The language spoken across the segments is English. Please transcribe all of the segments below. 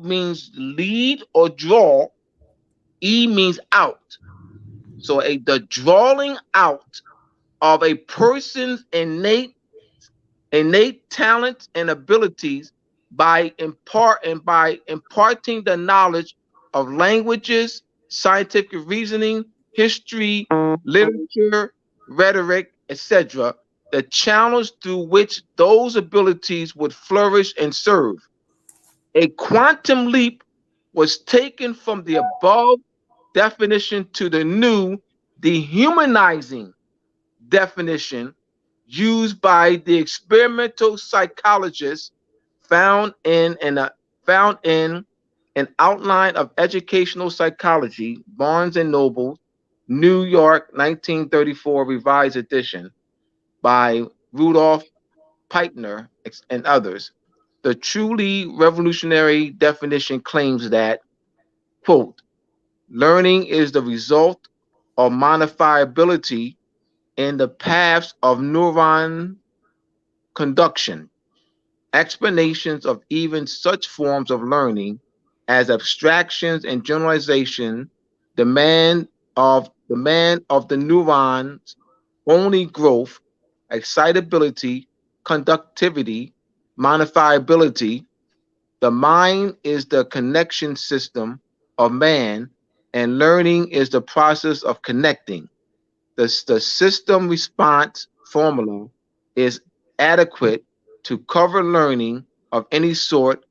means lead or draw. E means out. So the drawing out of a person's innate talents and abilities by imparting the knowledge of languages, scientific reasoning, history, literature, rhetoric, etc. The channels through which those abilities would flourish and serve. A quantum leap was taken from the above definition to the new dehumanizing definition used by the experimental psychologist found in an outline of educational psychology, Barnes and Noble, New York, 1934, revised edition by Rudolf Peitner and others. The truly revolutionary definition claims that, quote, learning is the result of modifiability in the paths of neuron conduction. Explanations of even such forms of learning as abstractions and generalization demand of the neuron's only growth, excitability, conductivity, modifiability. The mind is the connection system of man, and learning is the process of connecting. The system response formula is adequate to cover learning of any sort,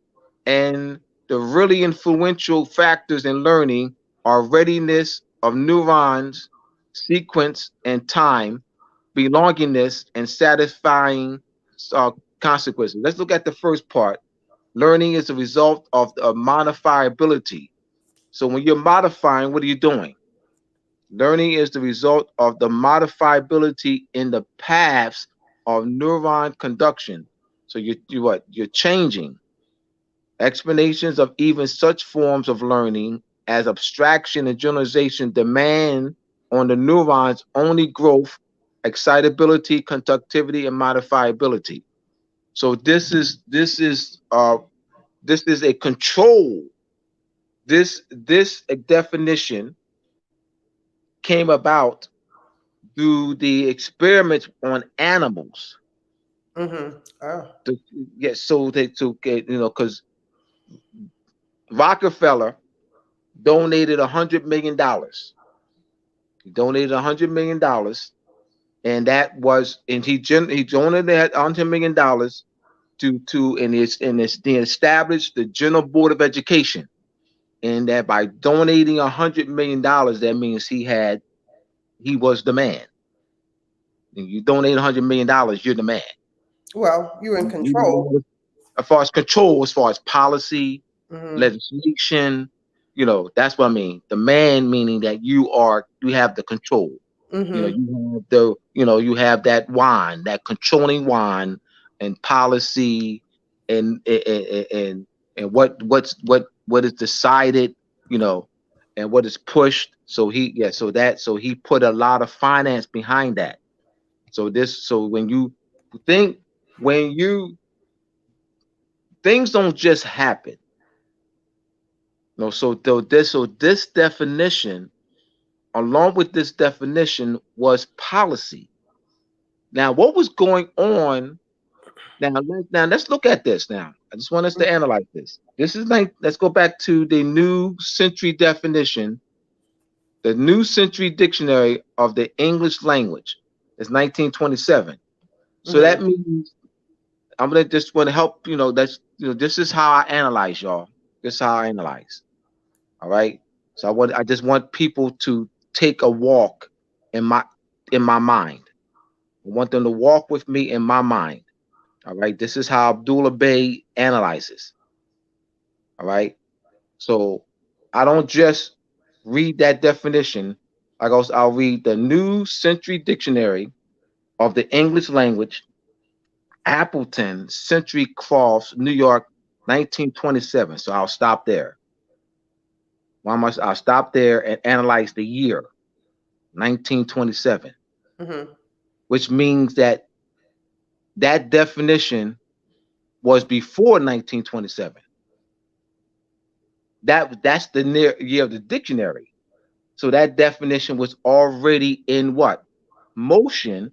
and the really influential factors in learning are readiness of neurons, sequence and time, belongingness, and satisfying uh, consequences. Let's look at the first part. Learning is a result of modifiability. So when you're modifying, what are you doing? Learning is the result of the modifiability in the paths of neuron conduction. So you're changing. Explanations of even such forms of learning as abstraction and generalization demand on the neurons only growth, excitability, conductivity, and modifiability. So this is a control. This definition came about through the experiments on animals. Mm-hmm. Oh. To, yeah, so they to get because Rockefeller donated $100 million. He donated $100 million, and he donated that $100 million to and it's they established the General Board of Education, and that by donating $100 million, that means he was the man. And you donate $100 million, you're the man. Well, you're in control. You, as far as control, as far as policy, Mm-hmm. legislation, that's what I mean. The man meaning that you have the control. Mm-hmm. You have that wand, that controlling wand, and policy, and what is decided, and what is pushed. So he put a lot of finance behind that. So when you think when you things don't just happen. So this definition, along with this definition, was policy. Now, what was going on? Now let's look at this. Now, I just want us to analyze this. This is like let's go back to the New Century definition, the New Century Dictionary of the English Language. It's 1927. So that Mm-hmm. means I'm gonna just want to help. This is how I analyze, y'all. This is how I analyze. All right. So I just want people to take a walk in my mind. I want them to walk with me in my mind. All right. This is how Abdullah Bey analyzes. All right. So I don't just read that definition. I'll read the New Century Dictionary of the English Language, Appleton, Century Crofts, New York, 1927. So I'll stop there. I'll stop there and analyze the year, 1927, Mm-hmm. which means that definition was before 1927. That's the year of the dictionary. So that definition was already in what? Motion.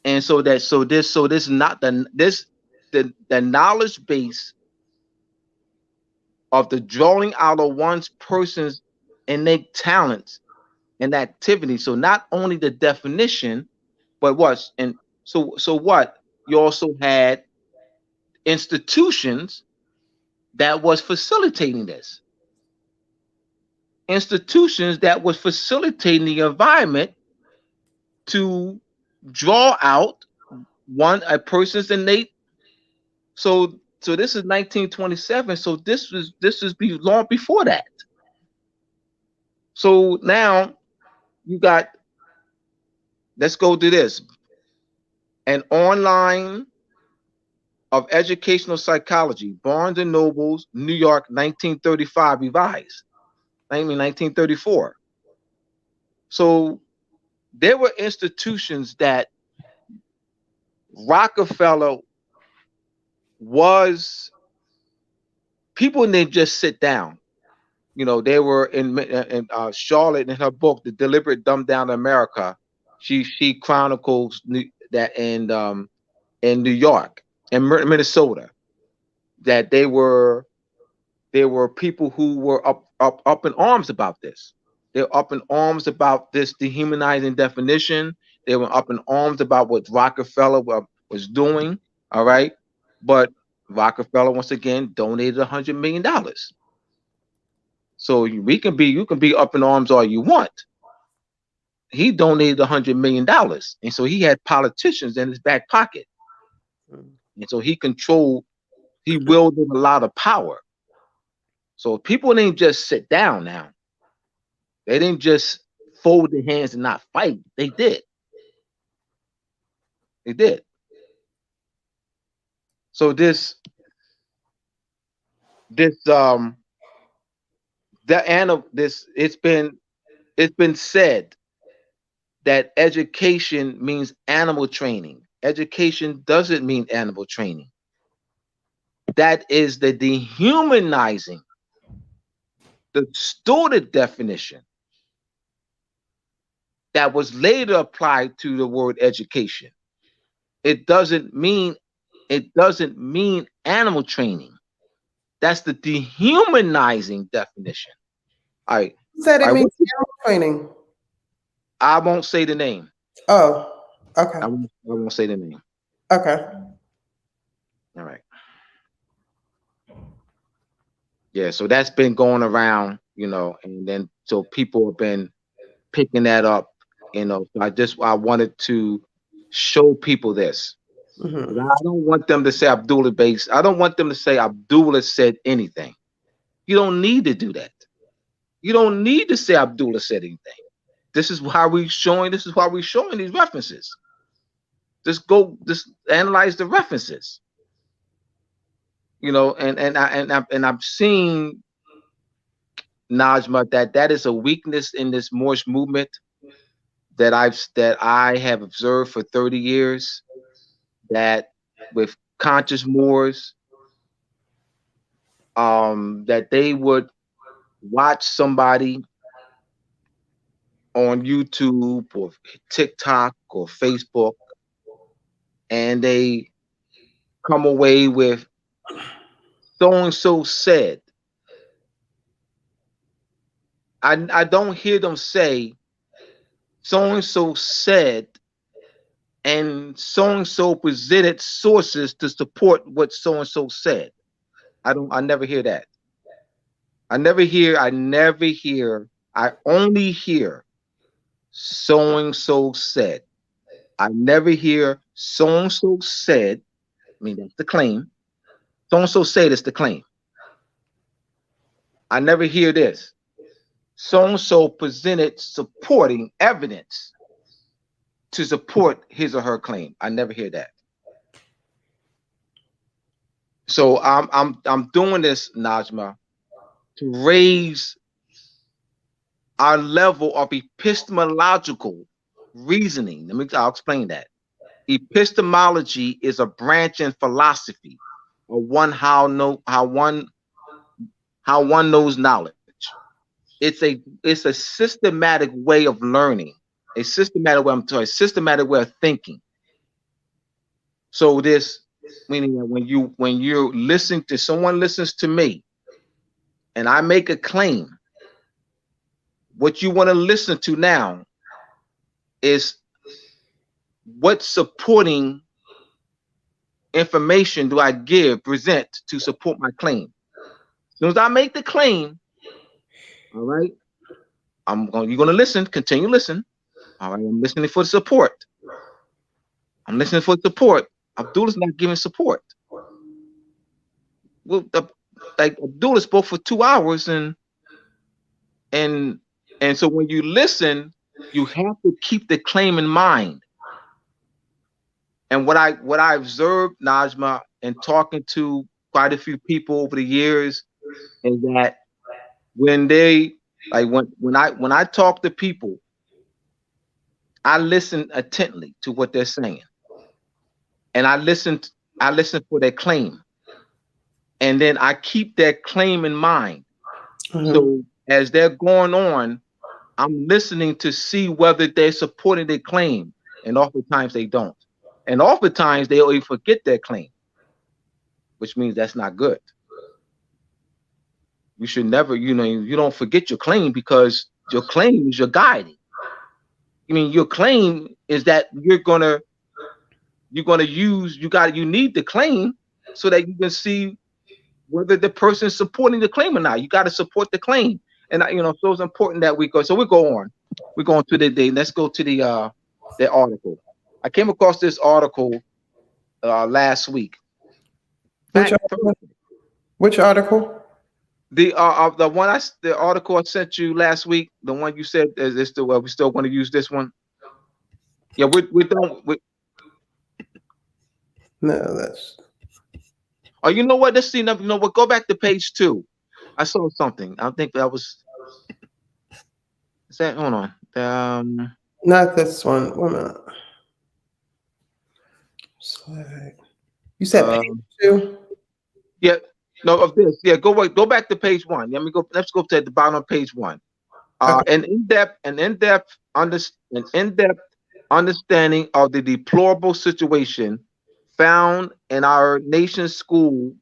And so this not the knowledge base of the drawing out of one's person's innate talents and activity. So not only the definition, but what? And so what? You also had institutions that was facilitating this. Institutions that was facilitating the environment to draw out a person's innate. So this is 1927. So this was long before that. So now you got, let's go to this. An online of educational psychology, Barnes and Nobles, New York, 1935, revised. I mean 1934. So there were institutions that Rockefeller was, people didn't just sit down. You know, they were in Charlotte, in her book, The Deliberate Dumb Down America. She chronicles that in New York and Minnesota, that there were people who were up in arms about this. They were up in arms about this dehumanizing definition. They were up in arms about what Rockefeller was doing. All right, but Rockefeller once again donated $100 million. So you can be up in arms all you want. He donated $100 million, and so he had politicians in his back pocket, and so he wielded a lot of power. So people didn't just sit down now. They didn't just fold their hands and not fight. They did. They did. So it's been said that education means animal training. Education doesn't mean animal training. That is the dehumanizing, the distorted definition that was later applied to the word education. It doesn't mean animal training. That's the dehumanizing definition. All right. Who said it means animal training? I won't say the name. Oh, okay. I won't say the name. Okay. All right. Yeah, so that's been going around, you know, and then so people have been picking that up, you know. So I wanted to show people this. Mm-hmm. I don't want them to say Abdullah Bey. I don't want them to say Abdullah said anything. You don't need to do that. You don't need to say Abdullah said anything. This is why we're showing these references. Just analyze the references. You know, and I've seen, Najma, that is a weakness in this Moorish movement that I have observed for 30 years, that with conscious Moors, that they would watch somebody on YouTube or TikTok or Facebook, and they come away with so-and-so said. I don't hear them say so-and-so said and so-and-so presented sources to support what so-and-so said. I never hear that. I only hear so-and-so said. I never hear so-and-so said. I mean, that's the claim. So-and-so said is the claim. I never hear this. So-and-so presented supporting evidence to support his or her claim. I never hear that. So I'm doing this, Najma, to raise our level of epistemological reasoning. I'll explain that. Epistemology is a branch in philosophy, or how one how one knows knowledge. It's a systematic way of learning, a systematic way of thinking. So this meaning that when you listen to someone listens to me and I make a claim, what you want to listen to now is what supporting information do I present to support my claim. As soon as I make the claim, all right, you're gonna listen, continue listen. All right, I'm listening for support. I'm listening for support. Abdullah's not giving support. Well, like Abdullah spoke for 2 hours, and so when you listen, you have to keep the claim in mind. And what I observed, Najma, and talking to quite a few people over the years, is that when I talk to people, I listen attentively to what they're saying, and I listen for their claim, and then I keep their claim in mind. So as they're going on, I'm listening to see whether they're supporting their claim, and oftentimes they don't, and oftentimes they'll even forget their claim, which means that's not good. You should never, you don't forget your claim, because your claim is your guiding. I mean, your claim is that you need the claim so that you can see whether the person is supporting the claim or not. You got to support the claim. And so it's important that we go. So we go on. We're going to the day. Let's go to the article. I came across this article last week. Which article? The article I sent you last week. The one you said is still we still want to use this one. Yeah, we don't. No, that's. Oh, you know what? Let's see. You know what? Go back to page 2. I saw something. I think that was. Is that? Hold on. Not this one. 1 minute. You said page 2. Yeah. No, of this. Yeah. Go back to page 1. Let's go to the bottom of page 1. Okay. An in-depth understanding of the deplorable situation found in our nation's schools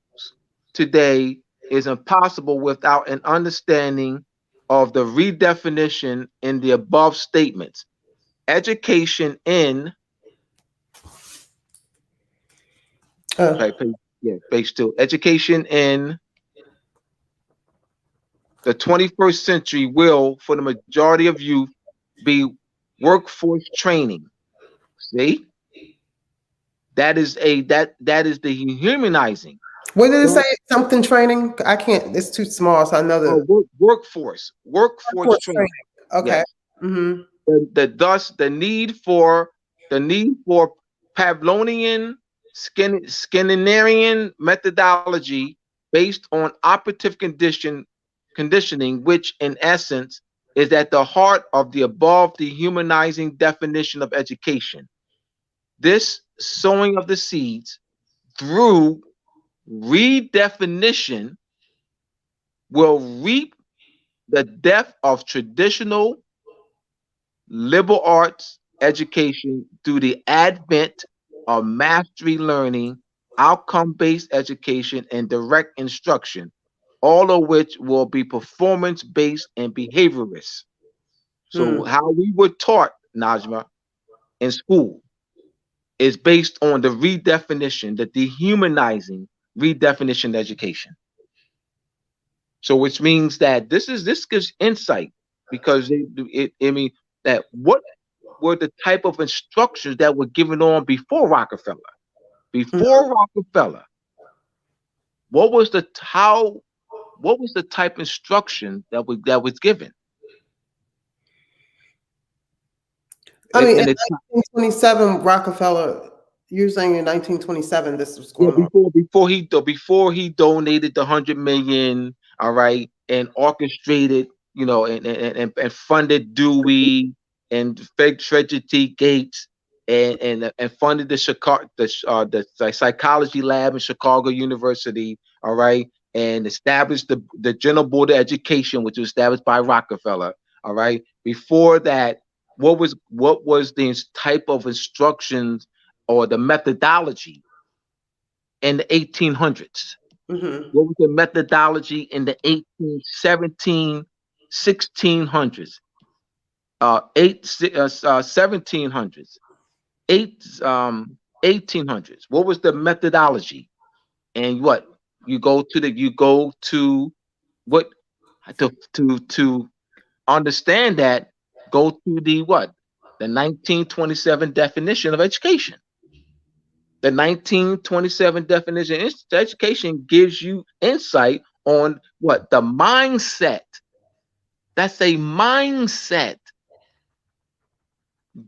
today is impossible without an understanding of the redefinition in the above statements. Education in page 2. Education in the 21st century will, for the majority of youth, be workforce training. See, that is the humanizing. What did it say? Something training? I can't. It's too small, so I know that. Workforce training. Okay. Yes. Thus the need for Pavlovian Skinnerian methodology based on operative conditioning, which in essence is at the heart of the above dehumanizing definition of education. This sowing of the seeds through redefinition will reap the death of traditional liberal arts education through the advent of mastery learning, outcome-based education, and direct instruction, all of which will be performance-based and behaviorist. So how we were taught, Najma, in school is based on the redefinition, the dehumanizing redefinition of education. So which means that this gives insight, because that what were the type of instructions that were given on before Rockefeller. What was the type of instruction that was given? I mean, in 1927, Rockefeller. You're saying in 1927 this was going on. Before he donated the 100 million, all right, and orchestrated, and funded Dewey and Frederick T. Gates and funded the psychology lab in Chicago University, all right, and established the General Board of Education, which was established by Rockefeller. All right. Before that, what was the type of instructions or the methodology in the 1800s? Mm-hmm. What was the methodology in the 1817, 1600s, 1700s, 1800s? What was the methodology? And what you go to what to understand that, go to the 1927 definition of education. The 1927 definition of education gives you insight on what the mindset. That's a mindset,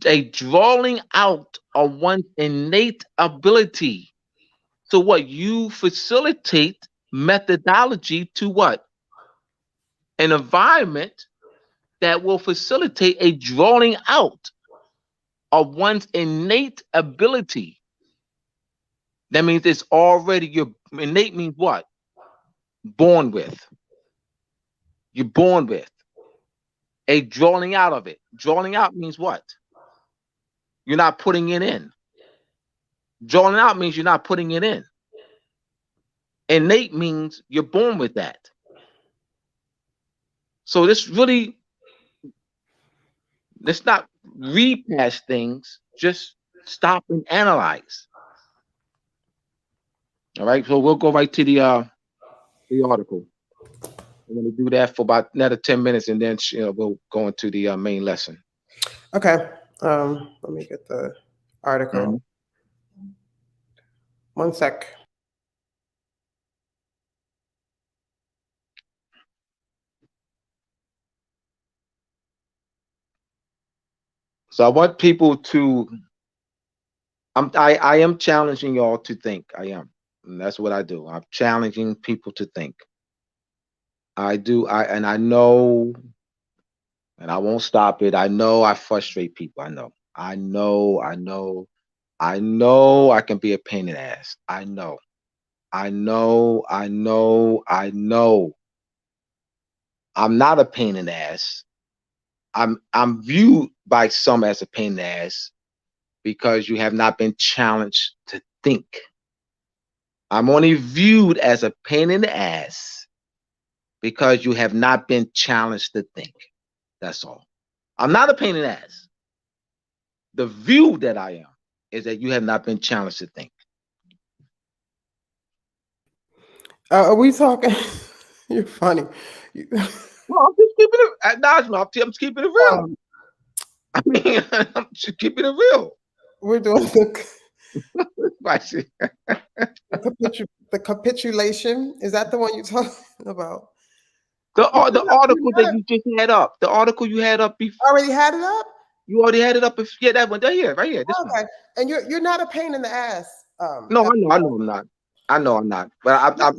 a drawing out of one's innate ability. So what you facilitate methodology to what? An environment that will facilitate a drawing out of one's innate ability. That means it's already, your innate means what? Born with. You're born with. A drawing out of it. Drawing out means what? You're not putting it in. Drawing out means you're not putting it in. Innate means you're born with that. So this really, let's not read past things, just stop and analyze. All right, so we'll go right to the article. I'm going to do that for about another 10 minutes, and then we'll go into the main lesson. Okay. Let me get the article. Mm-hmm. 1 sec. So I want people to, I am challenging y'all to think. I am. And that's what I do. I'm challenging people to think. I do. And I know, and I won't stop it. I know I frustrate people. I know I can be a pain in the ass. I know. I'm not a pain in the ass. I'm viewed by some as a pain in the ass because you have not been challenged to think. I'm only viewed as a pain in the ass because you have not been challenged to think. That's all. I'm not a pain in the ass. The view that I am is that you have not been challenged to think. Are we talking? You're funny. Well, I'm just keeping it. I'm just keeping it real. I mean, I'm just keeping it real. We're doing the capitulation. Is that the one you're talking about? The article that you just had up. The article you had up before. Already had it up? You already had it up. Yeah, that one. Right here. This okay. One. And you're not a pain in the ass. No, I know I'm not. I know I'm not. But I can.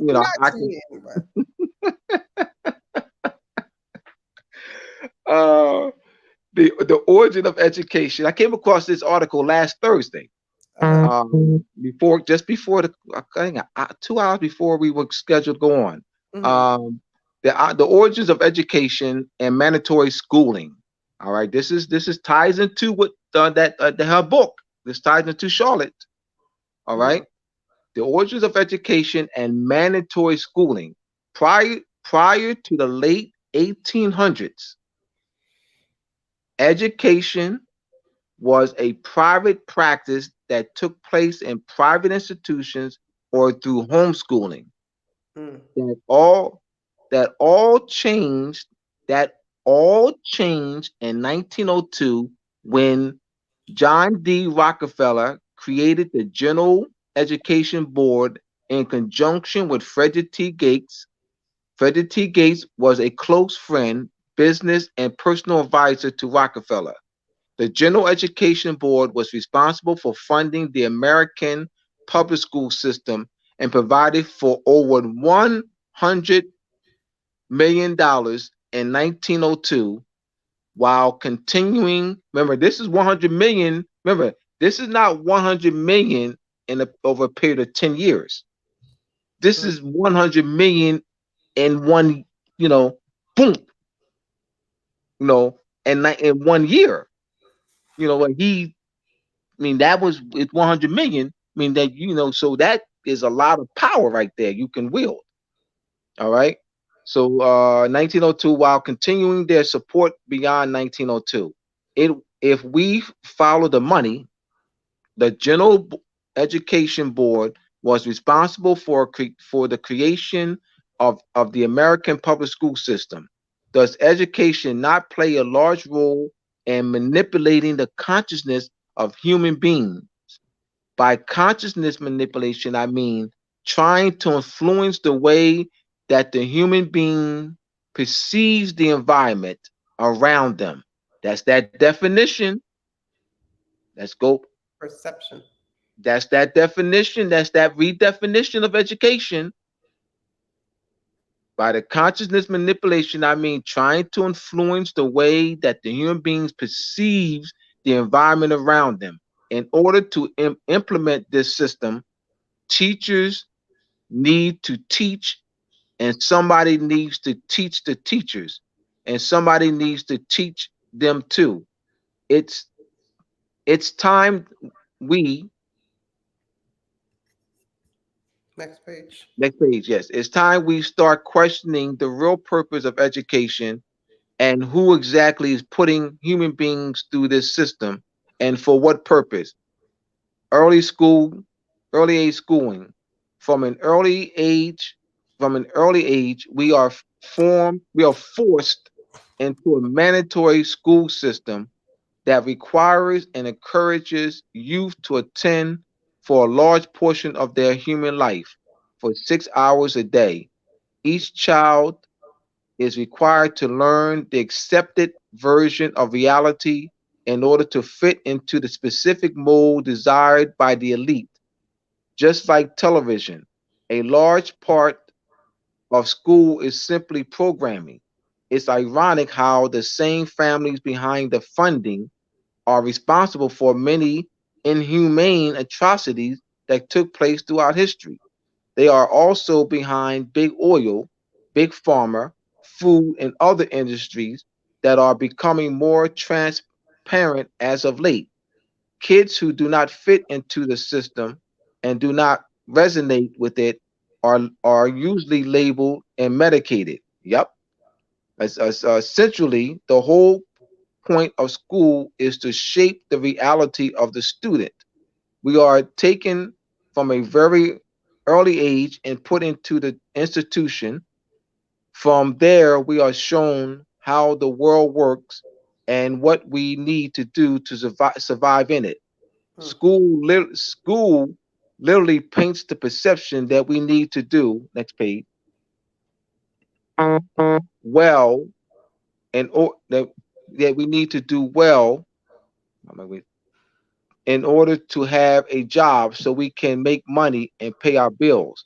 The origin of education. I came across this article last Thursday. Before the 2 hours before we were scheduled to go on. Mm-hmm. The origins of education and mandatory schooling. All right, this ties into what her book. This ties into Charlotte. All right, the origins of education and mandatory schooling prior to the late 1800s. Education was a private practice that took place in private institutions or through homeschooling. That all changed in 1902 when John D. Rockefeller created the General Education Board in conjunction with Frederick T. Gates. Frederick T. Gates was a close friend, business, and personal advisor to Rockefeller. The General Education Board was responsible for funding the American public school system and provided for over $100 million in 1902, while continuing. Remember, this is 100 million. Remember, this is not 100 million over a period of 10 years. This is 100 million in one, you know, boom, in 1 year. And I mean, that was it's 100 million. I mean that so that is a lot of power right there you can wield. All right. So 1902, while continuing their support beyond 1902, it if we follow the money, the General Education Board was responsible for the creation of the American public school system. Does education not play a large role in manipulating the consciousness of human beings? By consciousness manipulation, I mean trying to influence the way that the human being perceives the environment around them. That's that definition. Let's go. Perception. That's that definition. That's that redefinition of education. By the consciousness manipulation, I mean trying to influence the way that the human beings perceives the environment around them. In order to implement this system, teachers need to teach, and somebody needs to teach the teachers, and somebody needs to teach them too. It's it's time we Next page. Next page, yes. It's time we start questioning the real purpose of education and who exactly is putting human beings through this system and for what purpose. Early school, early age schooling. From an early age, we are forced into a mandatory school system that requires and encourages youth to attend for a large portion of their human life for 6 hours a day. Each child is required to learn the accepted version of reality in order to fit into the specific mold desired by the elite. Just like television, a large part of school is simply programming. It's ironic how the same families behind the funding are responsible for many inhumane atrocities that took place throughout history. They are also behind big oil, big pharma, food, and other industries that are becoming more transparent as of late. Kids who do not fit into the system and do not resonate with it are usually labeled and medicated. Yep. Essentially, the whole point of school is to shape the reality of the student. We are taken from a very early age and put into the institution. From there, we are shown how the world works and what we need to do to survive in it. School literally paints the perception that we need to do. Next page. Well, that we need to do well in order to have a job so we can make money and pay our bills.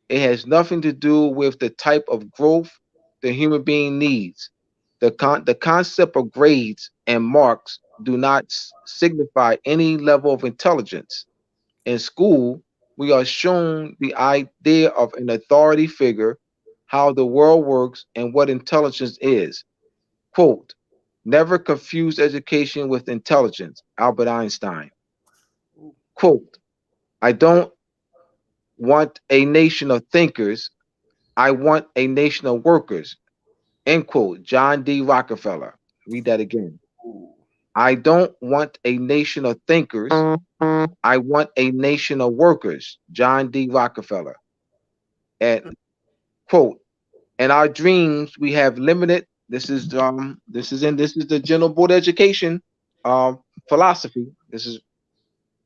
It has nothing to do with the type of growth the human being needs. The concept of grades and marks do not signify any level of intelligence. In school, we are shown the idea of an authority figure, how the world works, and what intelligence is. Quote, never confuse education with intelligence, Albert Einstein. Quote, I don't want a nation of thinkers. I want a nation of workers. End quote. John D. Rockefeller. Read that again. I don't want a nation of thinkers. I want a nation of workers. John D. Rockefeller. And quote, in our dreams, we have limited. This is the General Board Education philosophy. This is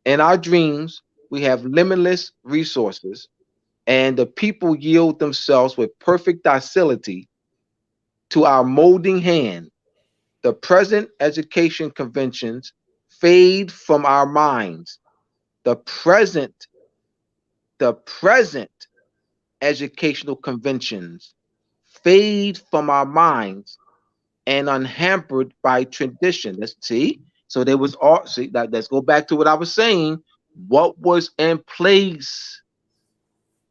in our dreams, we have limitless resources, and the people yield themselves with perfect docility to our molding hand. The present education conventions fade from our minds. The present, the present educational conventions fade from our minds and unhampered by tradition. Let's see. So there was all see that let's go back to what I was saying. What was in place?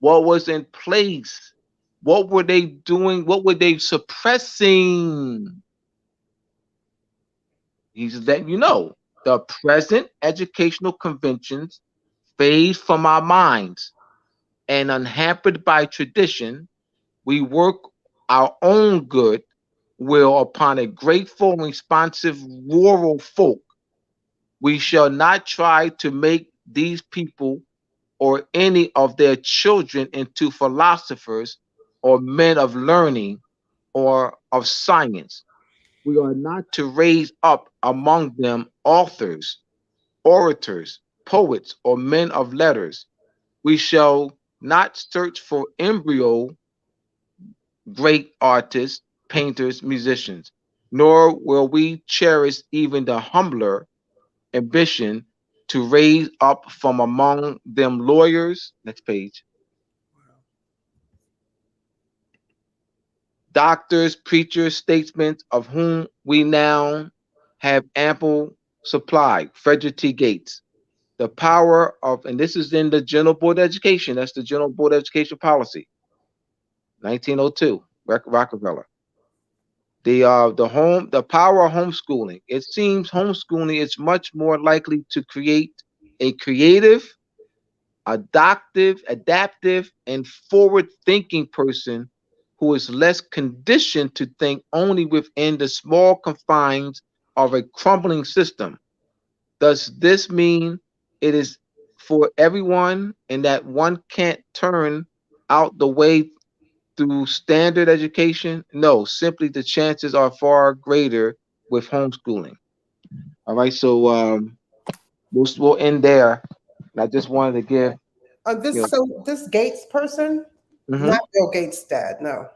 what was in place, what were they doing, what were they suppressing. He's letting you know the present educational conventions fade from our minds, and unhampered by tradition, we work our own good will upon a grateful and responsive rural folk. We shall not try to make these people or any of their children into philosophers or men of learning or of science. We are not to raise up among them authors, orators, poets, or men of letters. We shall not search for embryo great artists, painters, musicians, nor will we cherish even the humbler ambition to raise up from among them lawyers, next page, doctors, preachers, statesmen, of whom we now have ample supply. Frederick T. Gates. The power of, and this is in the General Board of Education, that's the General Board of Education policy, 1902, Rockefeller. The power of homeschooling. It seems homeschooling is much more likely to create a creative, adaptive, and forward-thinking person who is less conditioned to think only within the small confines of a crumbling system. Does this mean it is for everyone and that one can't turn out the way through standard education? No, simply the chances are far greater with homeschooling. All right, so we'll end there. And I just wanted to give, you know, This Gates person, mm-hmm. not Bill Gates' dad, no.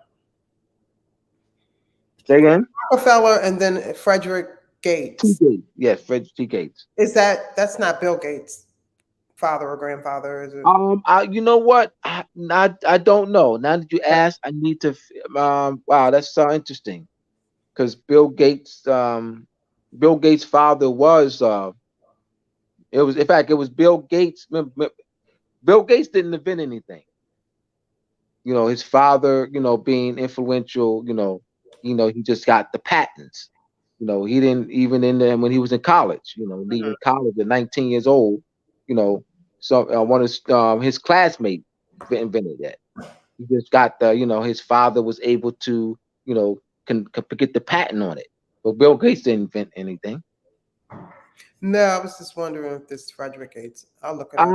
Say again. Rockefeller and then Frederick T. Gates. Gates, yes, Frederick T. Gates. That's not Bill Gates' father or grandfather, is it? You know what? I don't know. Now that you ask, I need to. Wow, that's so interesting. Because Bill Gates' father was. It was, in fact, it was Bill Gates. Bill Gates didn't invent anything. You know, his father, being influential. He just got the patents. He didn't even when he was in college. Leaving college at 19 years old. You know, so one of his classmates invented that. He just got his father was able to can get the patent on it, but Bill Gates didn't invent anything. No, I was just wondering if this is Frederick Gates. I'll look it up.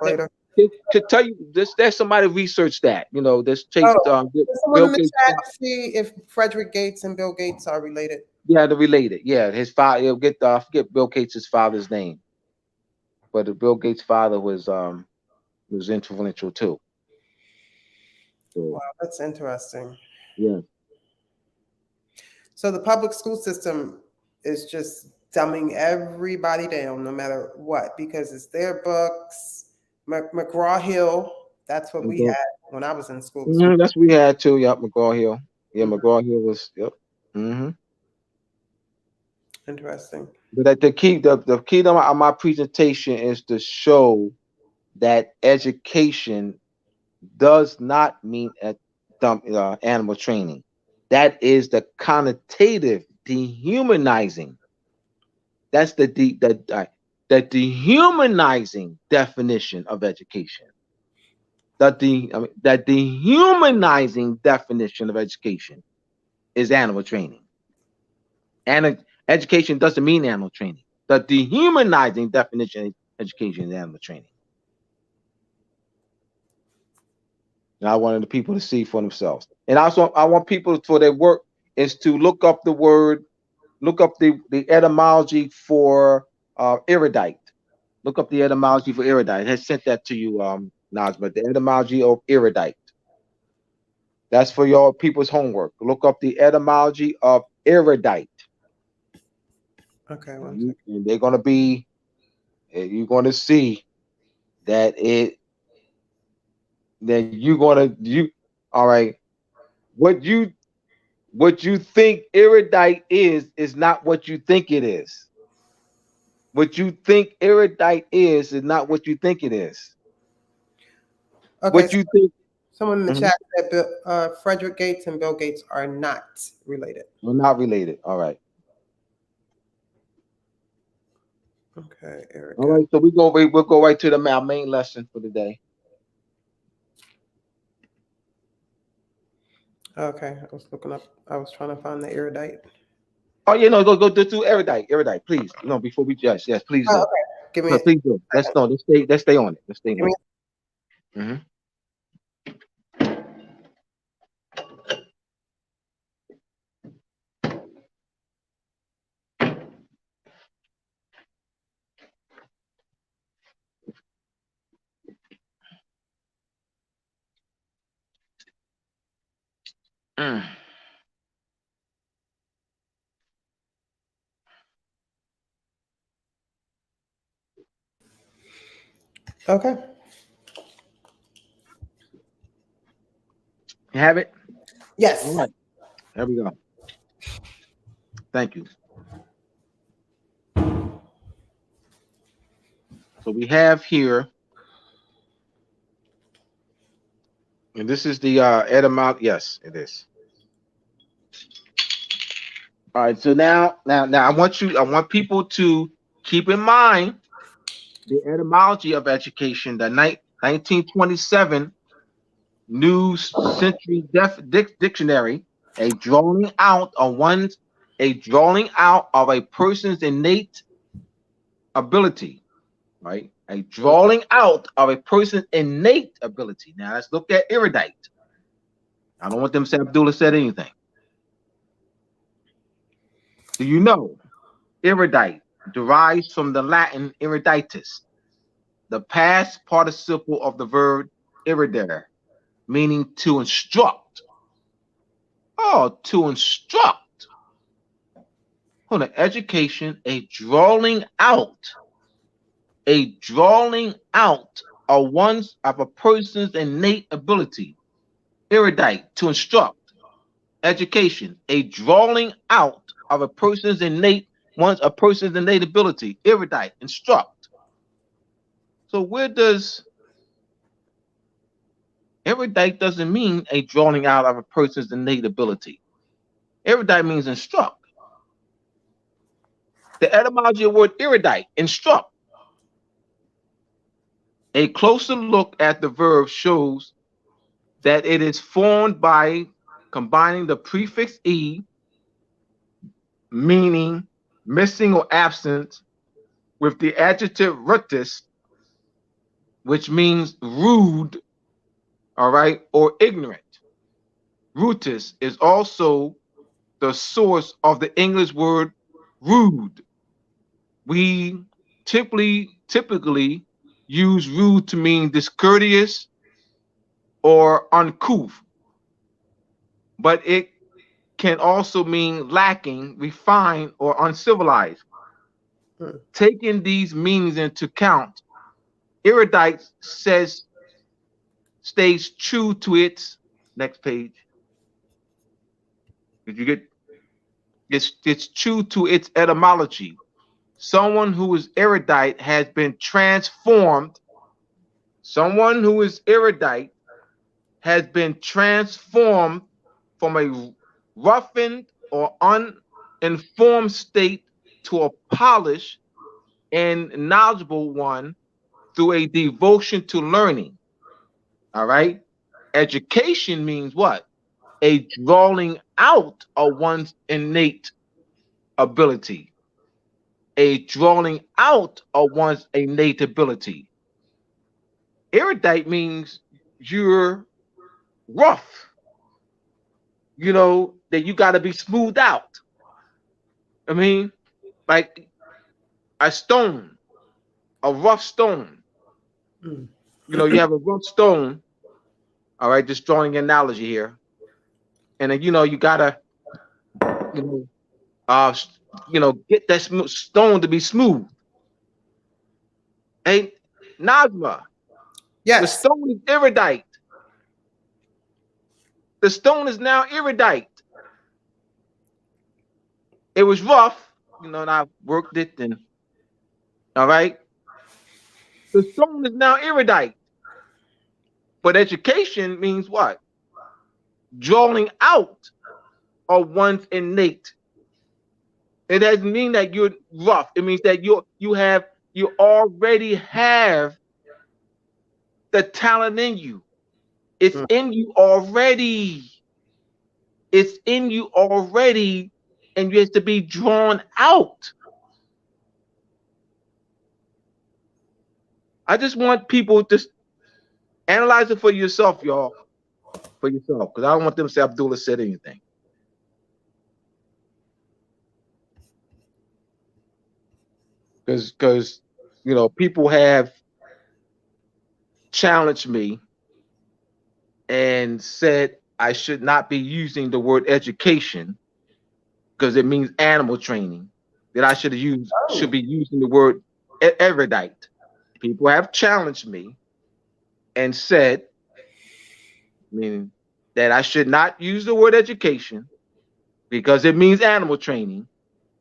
Later. To tell you this, there's somebody research that. This Chase. Someone in the chat to see if Frederick Gates and Bill Gates are related. Yeah, they're related. Yeah, his father. He'll get. I forget Bill Gates' father's name, but Bill Gates' father was influential too. So, wow, that's interesting. Yeah. So the public school system is just dumbing everybody down, no matter what, because it's their books. McGraw-Hill, that's what we had when I was in school. That's what we had too. Yep, McGraw-Hill. Yeah, McGraw-Hill was. Yep. Interesting. But the key to my presentation is to show that education does not mean animal training. That is the connotative, dehumanizing. That's the dehumanizing definition of education. That dehumanizing definition of education is animal training. And education doesn't mean animal training. The dehumanizing definition of education is animal training. And I wanted the people to see for themselves. And also, I want people for their work is to look up the etymology for erudite. Look up the etymology for erudite. I sent that to you, Najma, the etymology of erudite. That's for your people's homework. Look up the etymology of erudite. Okay. And they're going to be, you're going to see that all right, what you think erudite is not what you think it is. What you think erudite is not what you think it is. Okay, What so you think. someone in the Mhm. chat said Frederick Gates and Bill Gates are not related. We're not related. All right. Okay, All Erica. right. So we'll go right to our main lesson for the day. Okay, I was looking up. I was trying to find the erudite. Oh, go do erudite, please. No, before we judge, yes, please Oh, do. okay. Give me No, a please do. second. Let's stay on it. Let's stay Give on me it. Mm-hmm. Mm. Okay. You have it? All Yes. right. There we go. Thank you. So we have here, and this is the etymology. Yes, it is. All right. So now, I want people to keep in mind the etymology of education. The 1927 New Century Dictionary, a drawing out of a person's innate ability, right? A drawing out of a person's innate ability. Now let's look at erudite. I don't want them to say Abdullah said anything. Do you know erudite derives from the Latin eruditus, the past participle of the verb erudere, meaning to instruct. Oh, to instruct. Hold on. Education, a drawing out of a person's innate ability. Erudite, to instruct. Education, a drawing out of a person's innate ability. Erudite, instruct. So where does erudite doesn't mean a drawing out of a person's innate ability. Erudite means instruct. The etymology of the word erudite, instruct. A closer look at the verb shows that it is formed by combining the prefix e, meaning missing or absent, with the adjective rutus, which means rude, all right, or ignorant. Rutus is also the source of the English word rude. We typically use rude to mean discourteous or uncouth, but it can also mean lacking, refined, or uncivilized. Taking these meanings into account, erudite stays true to its next page. Did you get it's true to its etymology. Someone who is erudite has been transformed. Someone who is erudite has been transformed from a roughened or uninformed state to a polished and knowledgeable one through a devotion to learning. All right. Education means what? A drawing out of one's innate ability. A drawing out of one's innate ability. Erudite means you're rough, that you got to be smoothed out. I mean, like a stone, a rough stone. You have a rough stone. All right, just drawing an analogy here. And then, you got to, you know, get that stone to be smooth. Hey, Nazma, the Yes. stone is erudite. The stone is now erudite. It was rough, and I worked it, and All right. The stone is now erudite. But education means what? Drawing out of one's innate. It doesn't mean that you're rough. It means that you already have the talent in you. It's in you already. It's in you already, and you have to be drawn out. I just want people to analyze it for yourself, y'all. For yourself. Because I don't want them to say Abdullah said anything. Because you know, people have challenged me and said I should not be using the word education because it means animal training. That I should be using the word erudite. People have challenged me and said, meaning that I should not use the word education because it means animal training,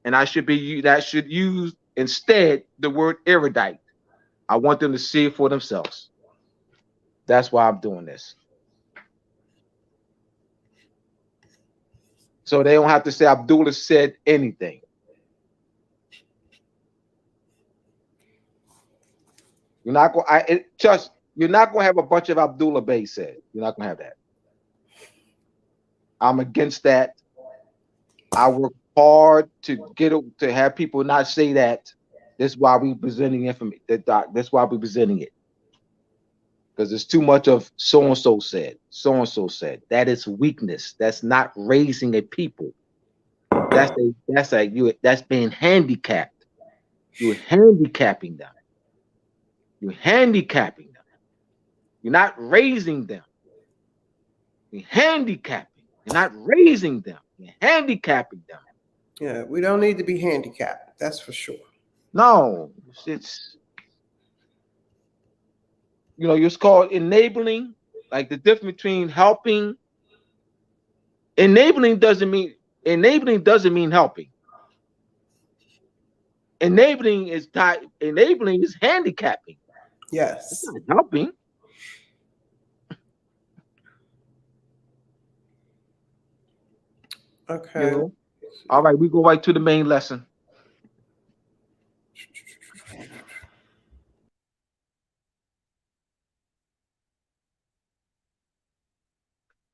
and I should use instead the word erudite. I want them to see it for themselves. That's why I'm doing this. So they don't have to say Abdullah said anything. You're not going. You're not going to have a bunch of Abdullah Bey said. You're not going to have that. I'm against that. I work hard to have people not say that. That's why we presenting information. That's why we presenting it. Because there's too much of so and so said. So and so said. That is weakness. That's not raising a people. That's being handicapped. You're handicapping them. You're handicapping them. You're not raising them. You're handicapping. You're not raising them. You're handicapping them. Yeah, we don't need to be handicapped. That's for sure. No, it's it's called enabling. Like the difference between helping. Enabling doesn't mean helping. Enabling is handicapping. Yes. It's not helping. Okay. All right, we go right to the main lesson.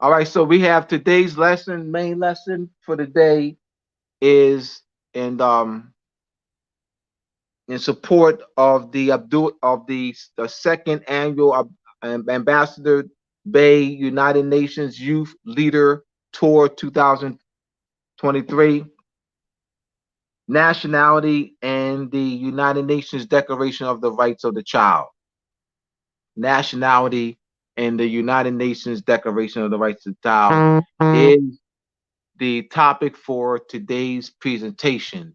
All right, so we have today's lesson. Main lesson for the day is in support of the second annual Ambassador Bey United Nations Youth Leader Tour 2023, Nationality and the United Nations Declaration of the Rights of the Child. Nationality and the United Nations Declaration of the Rights of the Child is the topic for today's presentation.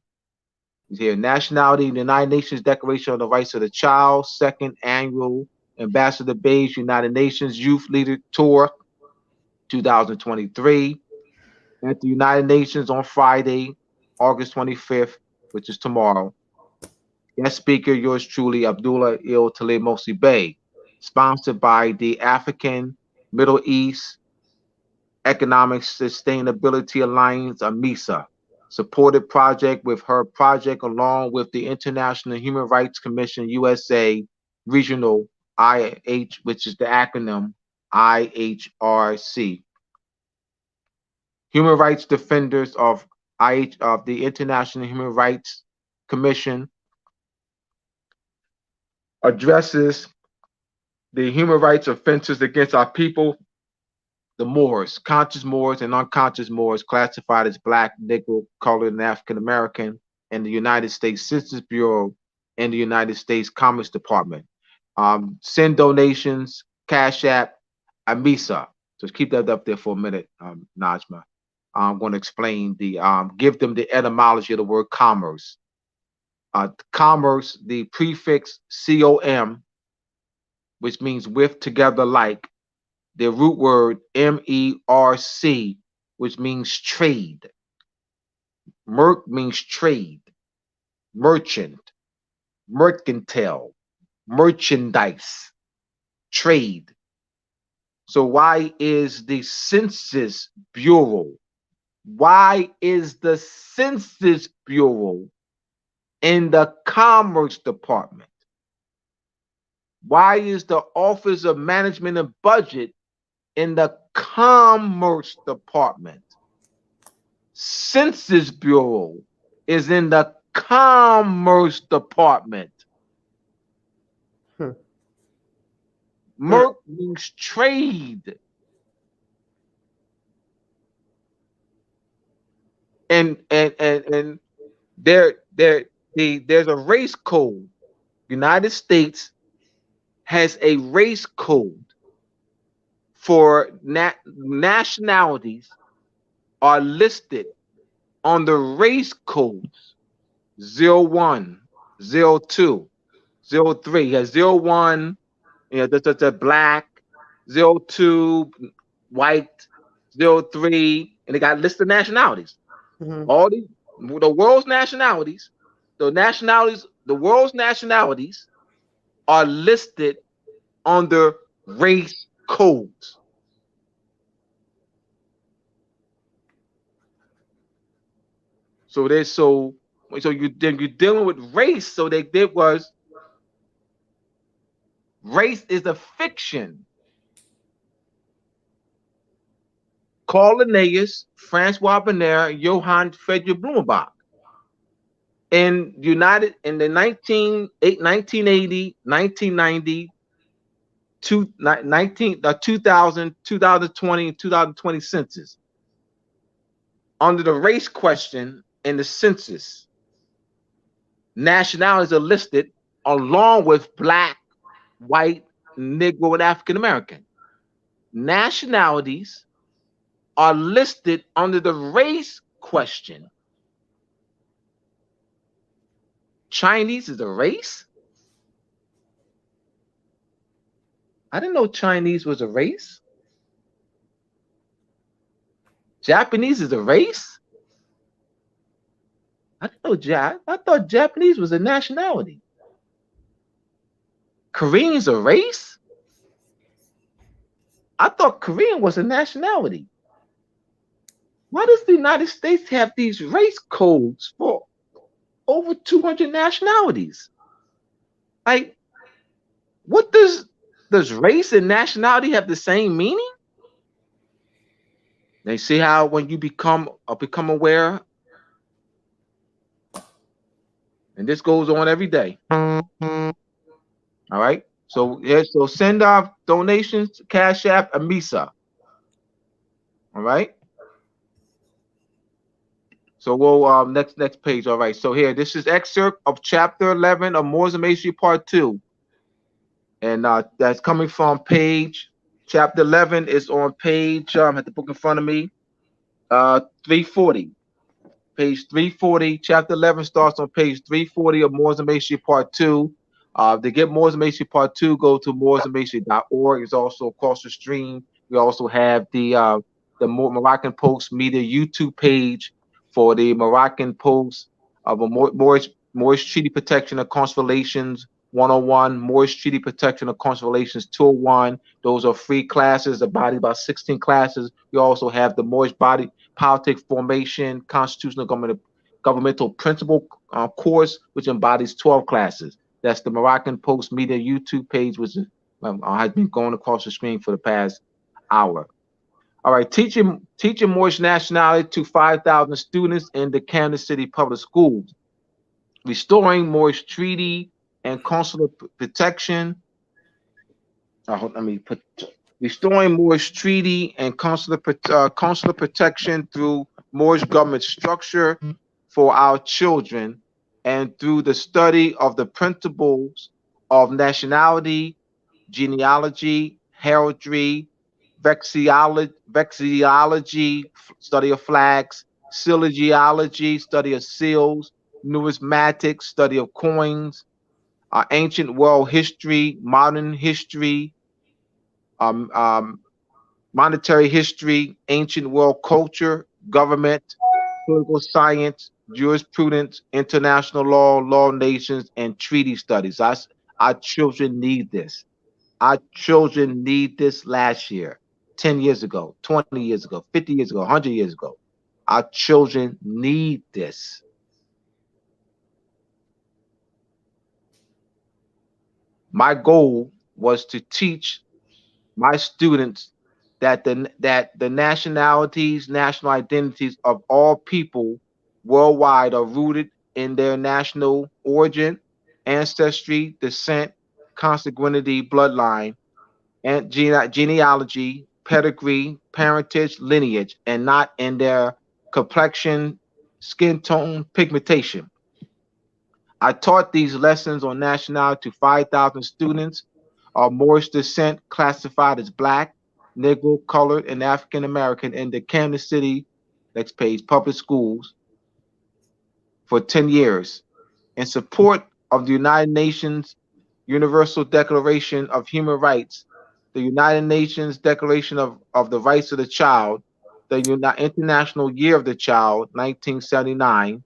Here, Nationality, the United Nations Declaration of the Rights of the Child, second annual Ambassador Bey's United Nations Youth Leader Tour 2023 at the United Nations on Friday, August 25th, which is tomorrow. Guest speaker, yours truly, Abdullah Mosi Bey, sponsored by the African Middle East Economic Sustainability Alliance, AMISA. Supported project with her project along with the International Human Rights Commission USA Regional IH, which is the acronym IHRC. Human rights defenders of the International Human Rights Commission addresses the human rights offenses against our people, the Moors, conscious Moors and unconscious Moors classified as Black, Negro, Colored, and African American, and the United States Census Bureau and the United States Commerce Department. Send donations, Cash App, AMISA. Just keep that up there for a minute, Najma. I'm going to explain give them the etymology of the word commerce. Commerce, the prefix COM, which means with, together, like. The root word MERC, which means trade. Merc means trade, merchant. mercantile, merchandise, trade. So why is the Census Bureau? Why is the Census Bureau in the Commerce Department? Why is the Office of Management and Budget in the Commerce Department? Census Bureau is in the Commerce Department. Merc means trade. And there's a race code. United States has a race code for nationalities are listed on the race codes 01, 02, 03. Has 01, that's black, 02, white, 03, and they got listed nationalities. All the world's nationalities, the world's nationalities are listed under race codes. So you're dealing with race. So they did was race is a fiction. Carl Linnaeus, Francois Bonner, Johann Friedrich Blumenbach. In the 1980, 1990, 2000, 2020, and 2020 census. Under the race question in the census, nationalities are listed along with black, white, Negro, and African American. Nationalities are listed under the race question. Chinese is a race? I didn't know Chinese was a race. Japanese is a race? I didn't know I thought Japanese was a nationality. Korean's a race? I thought Korean was a nationality. Why does the United States have these race codes for over 200 nationalities? Like, what does race and nationality have the same meaning? They see how when you become aware, and this goes on every day. All right. So send off donations to Cash App Amisa. All right. So we'll next page. All right. So here, this is excerpt of chapter 11 of Moors and Masonry Part 2. And that's coming from chapter 11 is on page, I have the book in front of me, 340. Page 340, chapter 11 starts on page 340 of Moors and Masonry Part 2. To get Moors and Masonry Part 2, go to moorsandmasonry.org. It's also across the stream. We also have the Moroccan Post Media YouTube page for the Moroccan Post of a Moorish Treaty Protection and Constellations 101, Moorish Treaty Protection and Constellations 201. Those are free classes, about 16 classes. We also have the Moorish Body Politic Formation, Constitutional Governmental Principle course, which embodies 12 classes. That's the Moroccan Post Media YouTube page, which has been going across the screen for the past hour. All right, teaching Moorish nationality to 5,000 students in the Kansas City Public Schools. Restoring Moorish treaty and consular protection. Restoring Moorish treaty and consular protection through Moorish government structure for our children, and through the study of the principles of nationality, genealogy, heraldry, vexillology, study of flags, sillogeology, study of seals, numismatics, study of coins, ancient world history, modern history, monetary history, ancient world culture, government, political science, jurisprudence, international law, law of nations, and treaty studies. Our children need this. Our children need this last year, 10 years ago, 20 years ago, 50 years ago, 100 years ago. Our children need this. My goal was to teach my students that the nationalities, national identities of all people worldwide are rooted in their national origin, ancestry, descent, consanguinity, bloodline, and genealogy, pedigree, parentage, lineage, and not in their complexion, skin tone, pigmentation. I taught these lessons on nationality to 5,000 students of Moorish descent classified as Black, Negro, Colored, and African American in the Kansas City, next page, public schools for 10 years in support of the United Nations Universal Declaration of Human Rights, the United Nations Declaration of the Rights of the Child, the International Year of the Child, 1979.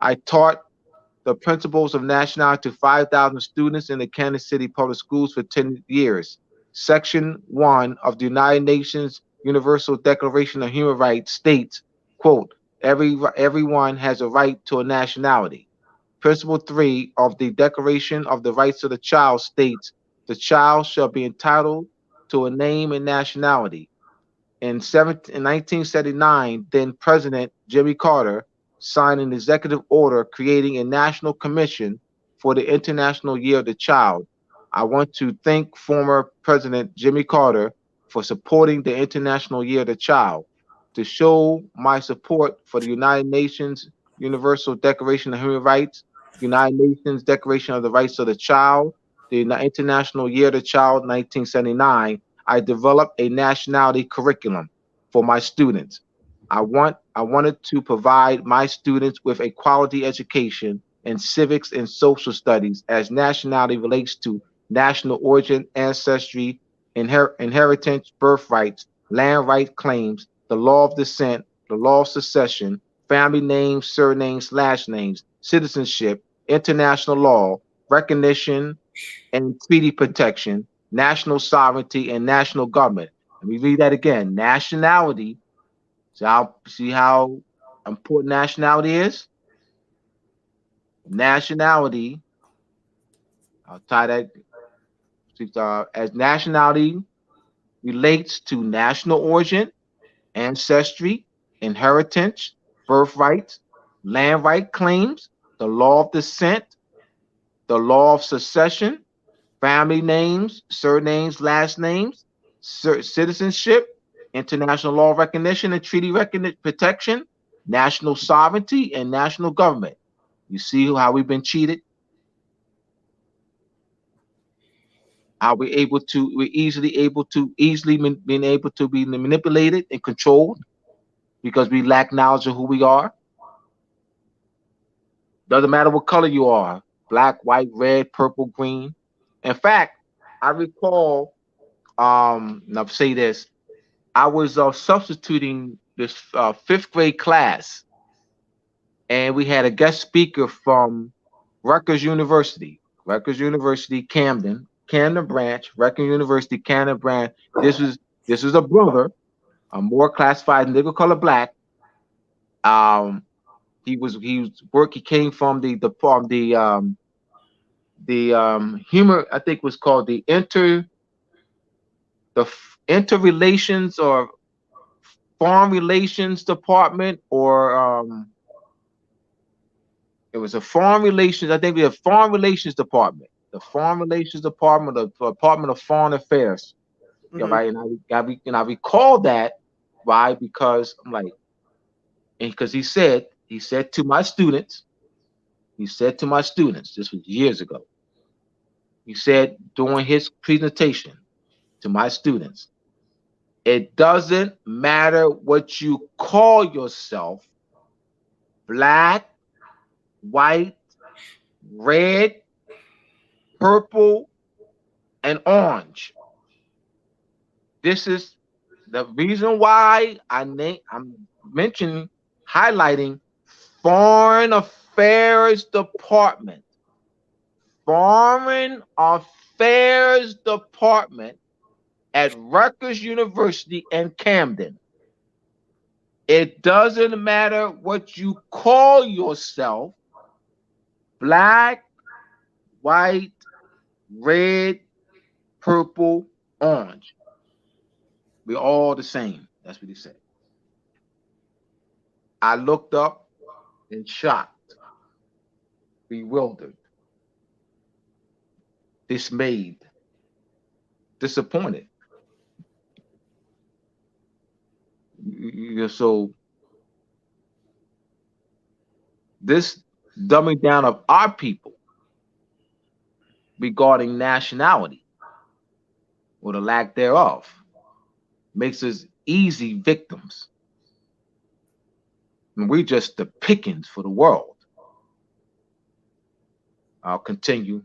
I taught the principles of nationality to 5,000 students in the Kansas City public schools for 10 years. Section 1 of the United Nations Universal Declaration of Human Rights states, quote, everyone has a right to a nationality. Principle 3 of the Declaration of the Rights of the Child states, the child shall be entitled to a name and nationality. In 1979, then President Jimmy Carter signed an executive order creating a national commission for the International Year of the Child. I want to thank former President Jimmy Carter for supporting the International Year of the Child. To show my support for the United Nations Universal Declaration of Human Rights, United Nations Declaration of the Rights of the Child, the International Year of the Child, 1979, I developed a nationality curriculum for my students. I wanted to provide my students with a quality education in civics and social studies as nationality relates to national origin, ancestry, inheritance, birthrights, land right claims, the law of descent, the law of succession, family names, surnames, last names, citizenship, international law, recognition, and treaty protection, national sovereignty, and national government. Let me read that again. Nationality. See how important nationality is? Nationality, I'll tie that as nationality relates to national origin, ancestry, inheritance, birthrights, land right claims, the law of descent, the law of succession, family names, surnames, last names, citizenship, international law recognition and treaty protection, national sovereignty, and national government. You see how we've been cheated? How we're easily being able to be manipulated and controlled because we lack knowledge of who we are. Doesn't matter what color you are, black, white, red, purple, green. In fact, I recall, and I'll say this, I was substituting this fifth grade class, and we had a guest speaker from Rutgers University, Camden branch, Rutgers University, Camden branch. This was a brother, a more classified nigger color black. Um, he came from the humor, I think was called interrelations or foreign relations department, or it was a foreign relations, I think we have foreign relations department, the foreign relations department, the Department of Foreign Affairs. Yeah, Mm-hmm. right. And I recall that, why? Because I'm like, and because he said to my students, this was years ago, he said during his presentation to my students, it doesn't matter what you call yourself, black, white, red, purple, and orange. This is the reason why I'm mentioning, highlighting Foreign Affairs Department. Foreign Affairs Department at Rutgers University in Camden. It doesn't matter what you call yourself, black, white, red, purple, orange. We're all the same. That's what he said. I looked up in shocked, bewildered, dismayed, disappointed. So this dumbing down of our people regarding nationality or the lack thereof makes us easy victims. And we're just the pickings for the world. I'll continue.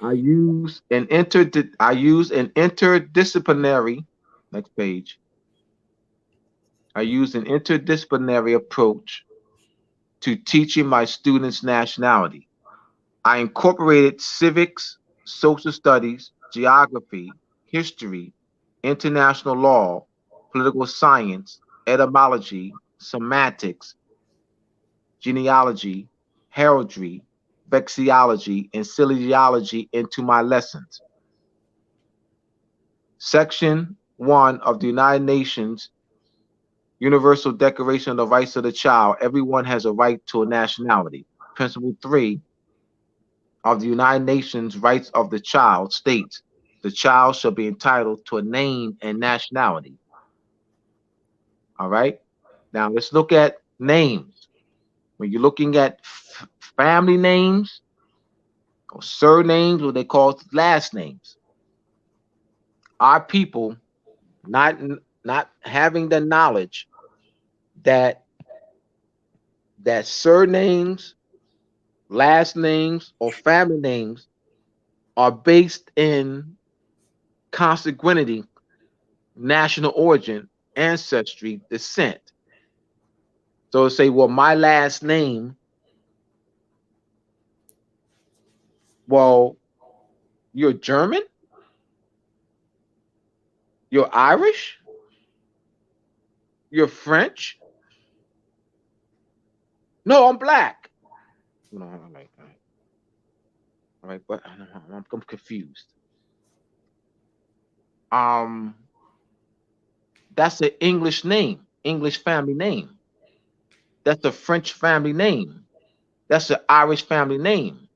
I use an interdisciplinary, next page. I use an interdisciplinary approach to teaching my students nationality. I incorporated civics, social studies, geography, history, international law, political science, etymology, semantics, genealogy, heraldry, vexillology, and silesiology into my lessons. Section 1 of the United Nations Universal Declaration of the Rights of the Child, everyone has a right to a nationality. Principle 3 of the United Nations Rights of the Child states, the child shall be entitled to a name and nationality. All right. Now let's look at names. When you're looking at family names or surnames, what they call last names, our people not having the knowledge that surnames, last names, or family names are based in consanguinity, national origin, ancestry, descent. So say, well, my last name, well, you're German? You're Irish? You're French? No, I'm black. No, all right, but I'm confused. That's an English name, English family name. That's a French family name. That's an Irish family name.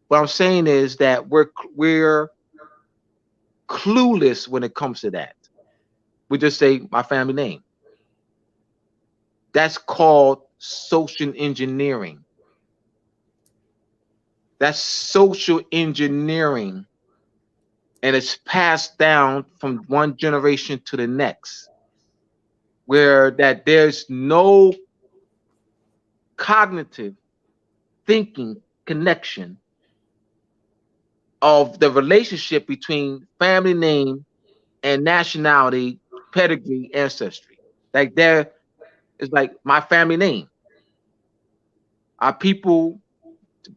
What I'm saying is that we're clueless when it comes to that. We just say my family name. That's called social engineering. That's social engineering, and it's passed down from one generation to the next, where that there's no cognitive thinking connection of the relationship between family name and nationality, pedigree, ancestry. Like there is like my family name. Our people,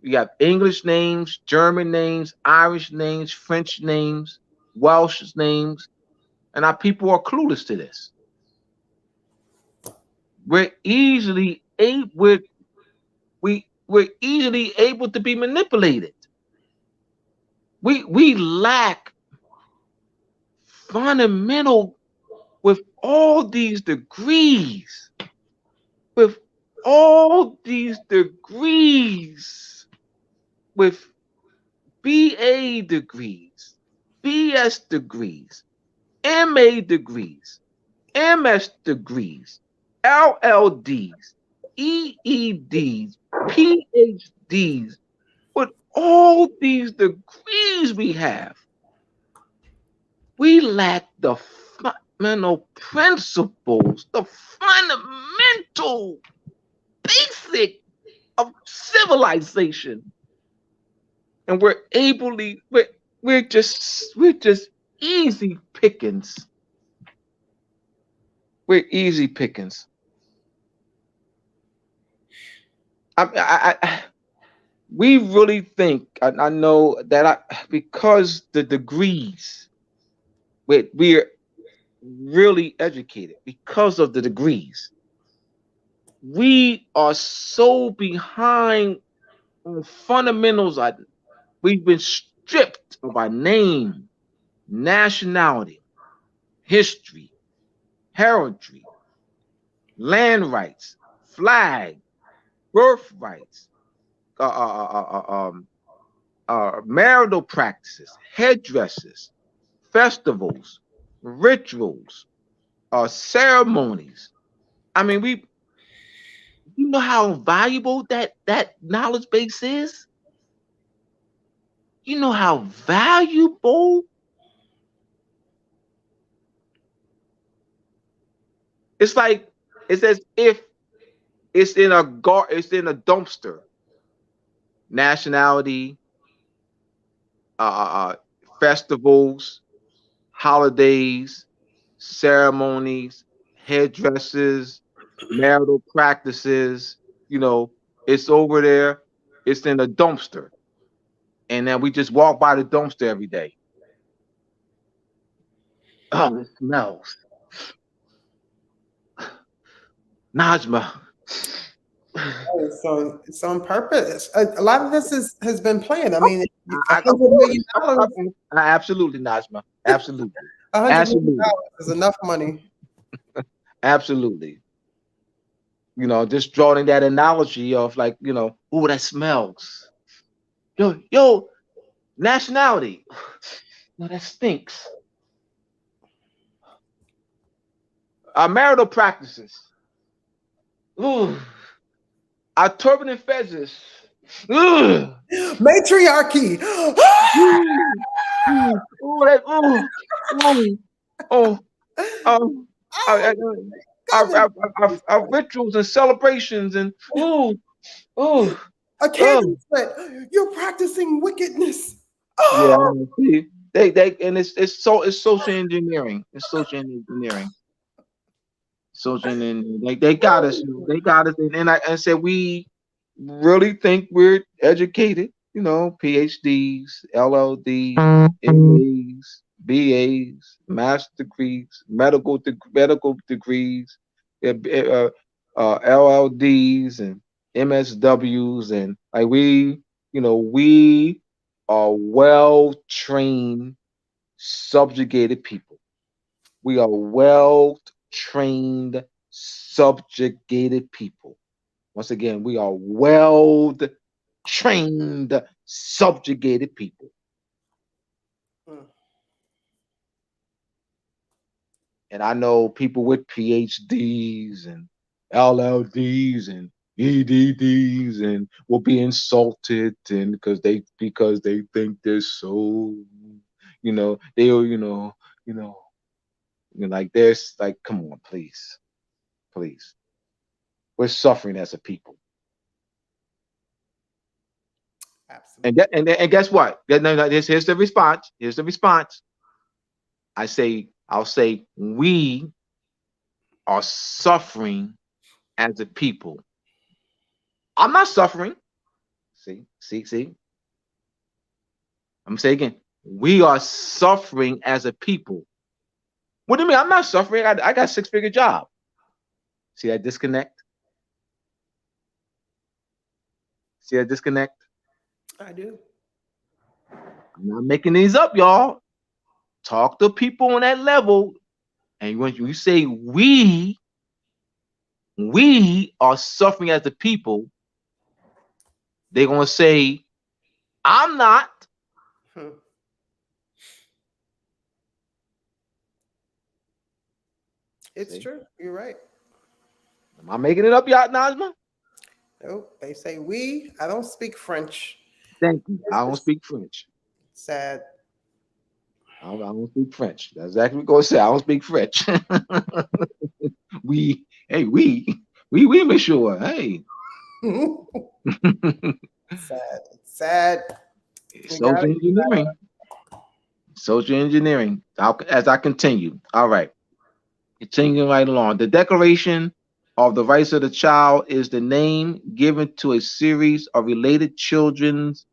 we have English names, German names, Irish names, French names, Welsh names, and our people are clueless to this. We're easily able to be manipulated. We lack fundamental with all these degrees, with all these degrees, with BA degrees, BS degrees, MA degrees, MS degrees, LLDs, EEDs, PhDs, with all these degrees we have, we lack the fundamental principles, the fundamental basic of civilization. And we're just easy pickings. We're easy pickings. we really think, I know that because the degrees, we're really educated because of the degrees. We are so behind on fundamentals. We've been stripped of our name, nationality, history, heraldry, land rights, flag, birth rights, marital practices, headdresses, festivals, rituals, ceremonies. I mean, you know how valuable that knowledge base is? You know how valuable? It's like, it's as if it's in it's in a dumpster. Nationality, uh, uh, festivals, holidays, ceremonies, headdresses, marital practices. You know, it's over there. It's in a dumpster, and then we just walk by the dumpster every day. Oh, it smells. Najma. So it's on purpose. A lot of this has been planned. I mean, Of course. $100 Absolutely, Najma. Absolutely. $100 million Absolutely. is enough money. Absolutely. You know, just drawing that analogy of, like, you know, ooh, that smells. Yo, nationality. No, that stinks. Our marital practices. Ooh. Our turban and feathers. Ooh. Matriarchy. Ooh, that, ooh. Oh, um, our, our rituals and celebrations and A candle sweat. You're practicing wickedness. yeah. Oh, See, they and it's social engineering. It's social engineering. Social engineering. They got us. They got us. And I said we really think we're educated. You know, PhDs, LLDs, MAs, BAs, master degrees, medical degrees, LLDs and MSWs, and like we are well trained, subjugated people. We are well trained, subjugated people. Once again, we are well trained, subjugated people. And I know people with PhDs and LLDs and EDDs and will be insulted, and because they think they're so, like, there's like, come on, please, please. We're suffering as a people. absolutely. And guess what? Here's the response. Here's the response. I'll say we are suffering as a people. I'm not suffering. See. I'm gonna say again. We are suffering as a people. What do you mean? I'm not suffering. I got a 6-figure job. See that disconnect? See that disconnect? I do. I'm not making these up, y'all. Talk to people on that level, and when you say we are suffering as a people, they're gonna say, I'm not. It's true. You're right. Am I making it up, y'all, Najma? Nope. They say we. I don't speak French. Thank you. I don't speak French. Sad. I don't speak French. That's exactly what I'm gonna say. I don't speak French. we, monsieur. Hey. Sad. Social engineering. Social engineering. As I continue. All right. Continuing right along. The Declaration of the Rights of the Child is the name given to a series of related children's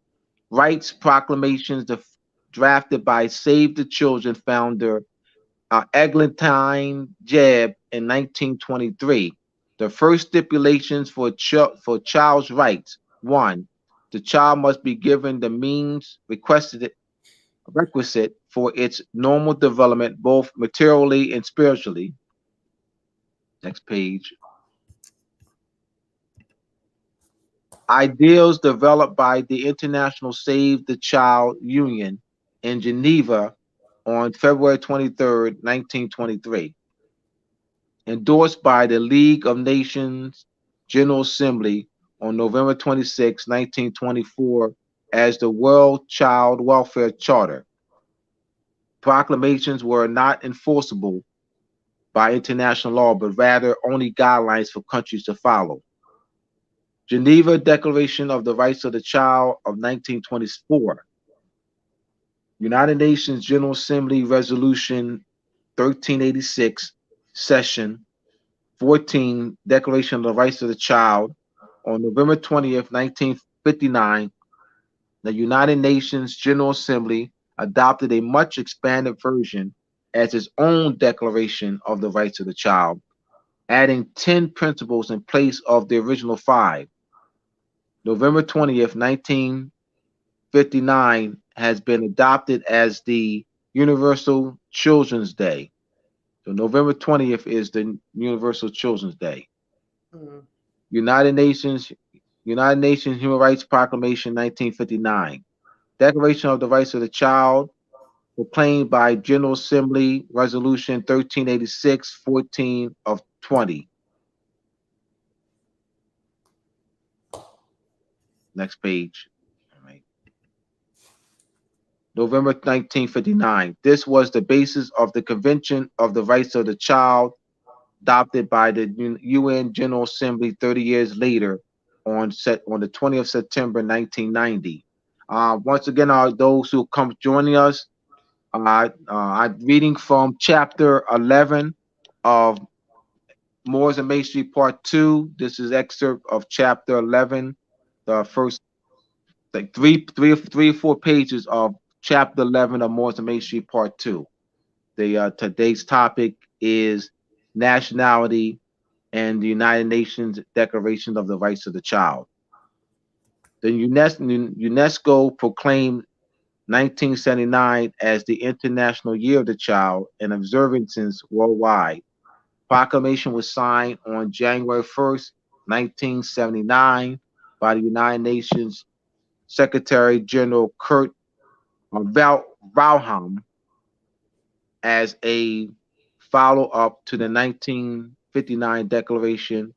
rights proclamations drafted by Save the Children founder Eglantine Jebb in 1923. The first stipulations for child's rights: 1. The child must be given the means requisite for its normal development, both materially and spiritually. Next page. Ideals developed by the International Save the Child Union in Geneva on February 23rd, 1923. Endorsed by the League of Nations General Assembly on November 26, 1924, as the World Child Welfare Charter. Proclamations were not enforceable by international law, but rather only guidelines for countries to follow. Geneva Declaration of the Rights of the Child of 1924. United Nations General Assembly Resolution 1386, Session 14, Declaration of the Rights of the Child. On November 20th, 1959, the United Nations General Assembly adopted a much expanded version as its own Declaration of the Rights of the Child, adding 10 principles in place of the original 5. November 20th, 1959 has been adopted as the Universal Children's Day. So November 20th is the Universal Children's Day. Mm-hmm. United Nations Human Rights Proclamation 1959. Declaration of the Rights of the Child proclaimed by General Assembly Resolution 1386, 14 of 20. Next page. All right. November 1959. This was the basis of the Convention of the Rights of the Child, adopted by the UN General Assembly 30 years later on the 20th of September 1990. Once again, those who come joining us, I'm reading from chapter 11 of Moors and Masonry Part 2. This is excerpt of chapter 11, the first like three or four pages of chapter 11 of Moors and Masonry Part 2. Today's topic is nationality and the United Nations Declaration of the Rights of the Child. The UNESCO proclaimed 1979 as the International Year of the Child and observances worldwide. Proclamation was signed on January 1st, 1979 by the United Nations Secretary General Kurt Waldheim as a follow-up to the 1959 Declaration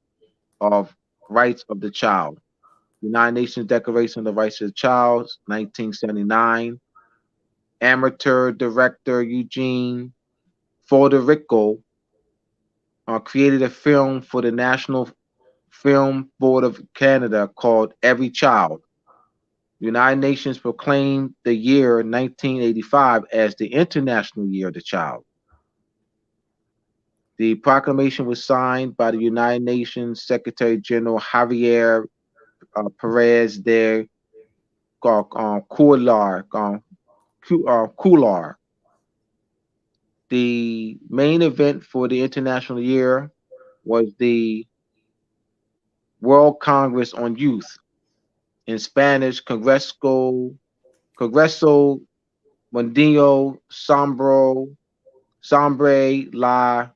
of Rights of the Child. United Nations Declaration of the Rights of the Child, 1979. Amateur director Eugene Foderico created a film for the National Film Board of Canada called Every Child. United Nations proclaimed the year 1985 as the International Year of the Child. The proclamation was signed by the United Nations Secretary General Javier Perez de Cuellar. The main event for the International Year was the World Congress on Youth, in Spanish, Congreso Mundial Sombre la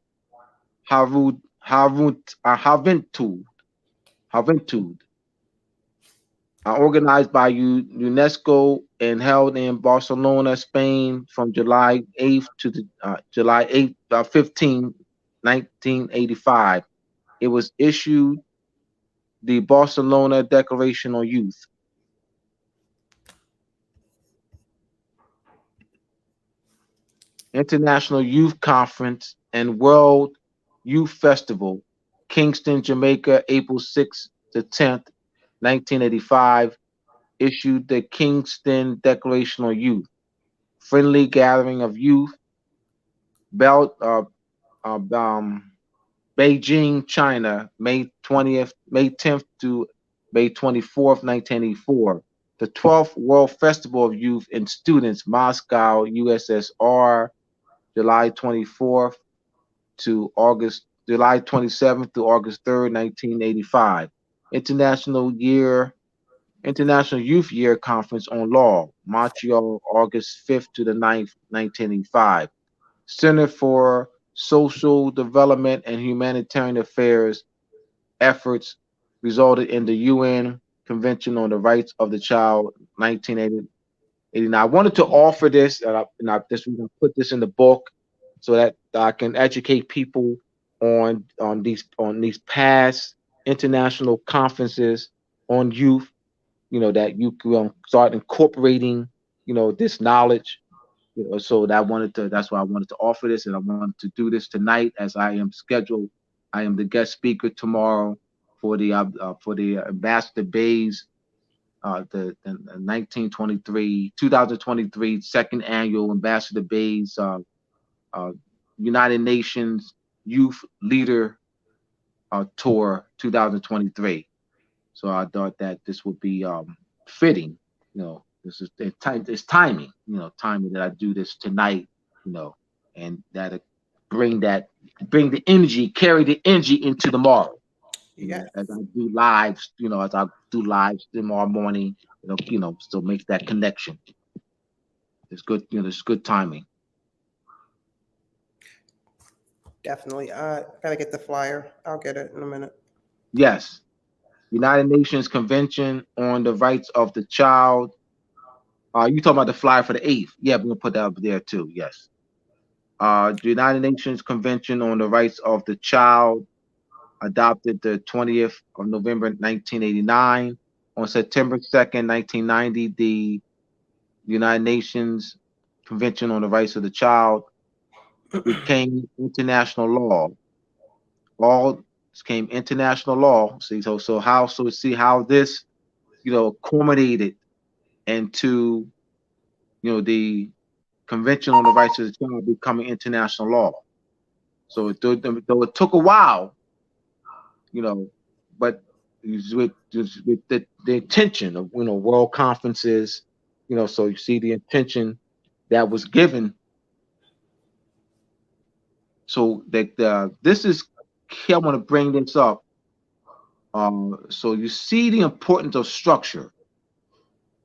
Juventud, organized by UNESCO and held in Barcelona, Spain from July 8th to July 15, 1985. It was issued the Barcelona Declaration on Youth. International Youth Conference and World Youth Festival, Kingston, Jamaica, April 6th to 10th, 1985, issued the Kingston Declaration on Youth. Friendly gathering of youth, Beijing, China, May 10th to May 24th, 1984. The 12th World Festival of Youth and Students, Moscow, USSR, July 27th to August 3rd, 1985. International Year International Youth Year Conference on Law, Montreal, August 5th to the 9th, 1985. Center for Social Development and Humanitarian Affairs efforts resulted in the UN Convention on the Rights of the Child, 1989. I wanted to offer this, we're going to put this in the book so that I can educate people on these past international conferences on youth. That you can start incorporating, this knowledge. So that's why I wanted to offer this, and I wanted to do this tonight as I am scheduled. I am the guest speaker tomorrow for the Ambassador Bay's the 2023 second annual Ambassador Bay's uh, United Nations Youth Leader Tour 2023. So I thought that this would be fitting. This is it's timing. Timing that I do this tonight. And that bring the energy, carry the energy into tomorrow. Yes. As I do lives, tomorrow morning. So make that connection. It's good. It's good timing. Definitely. I gotta get the flyer. I'll get it in a minute. Yes. United Nations Convention on the Rights of the Child. You talking about the flyer for the 8th? Yeah, we're gonna put that up there too. Yes. The United Nations Convention on the Rights of the Child, adopted the 20th of November 1989. On September 2nd, 1990, the United Nations Convention on the Rights of the Child became international law. All became international law. See how this, culminated into, the Convention on the Rights of the Child becoming international law. So though it took a while, but with the intention of, world conferences, so you see the intention that was given. So that this is, I want to bring this up. So you see the importance of structure.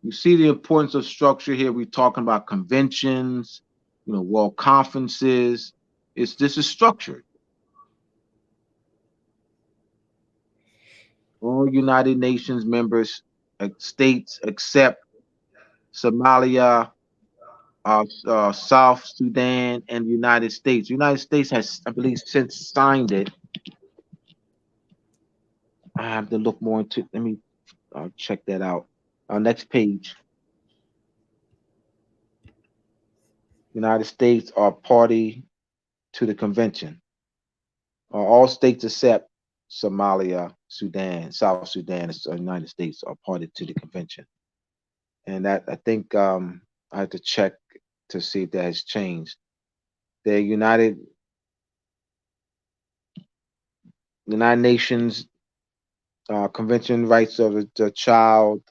You see the importance of structure here. We're talking about conventions, world conferences. This is structured. All United Nations members states except Somalia, South Sudan, and the United States. The United States has, I believe, since signed it. I have to look more into. Let me check that out. Next page. United States are party to the convention. All states except Somalia, Sudan, South Sudan, and the United States are party to the convention. And that, I think, I have to check to see if that has changed. The United Nations Convention Rights of the Child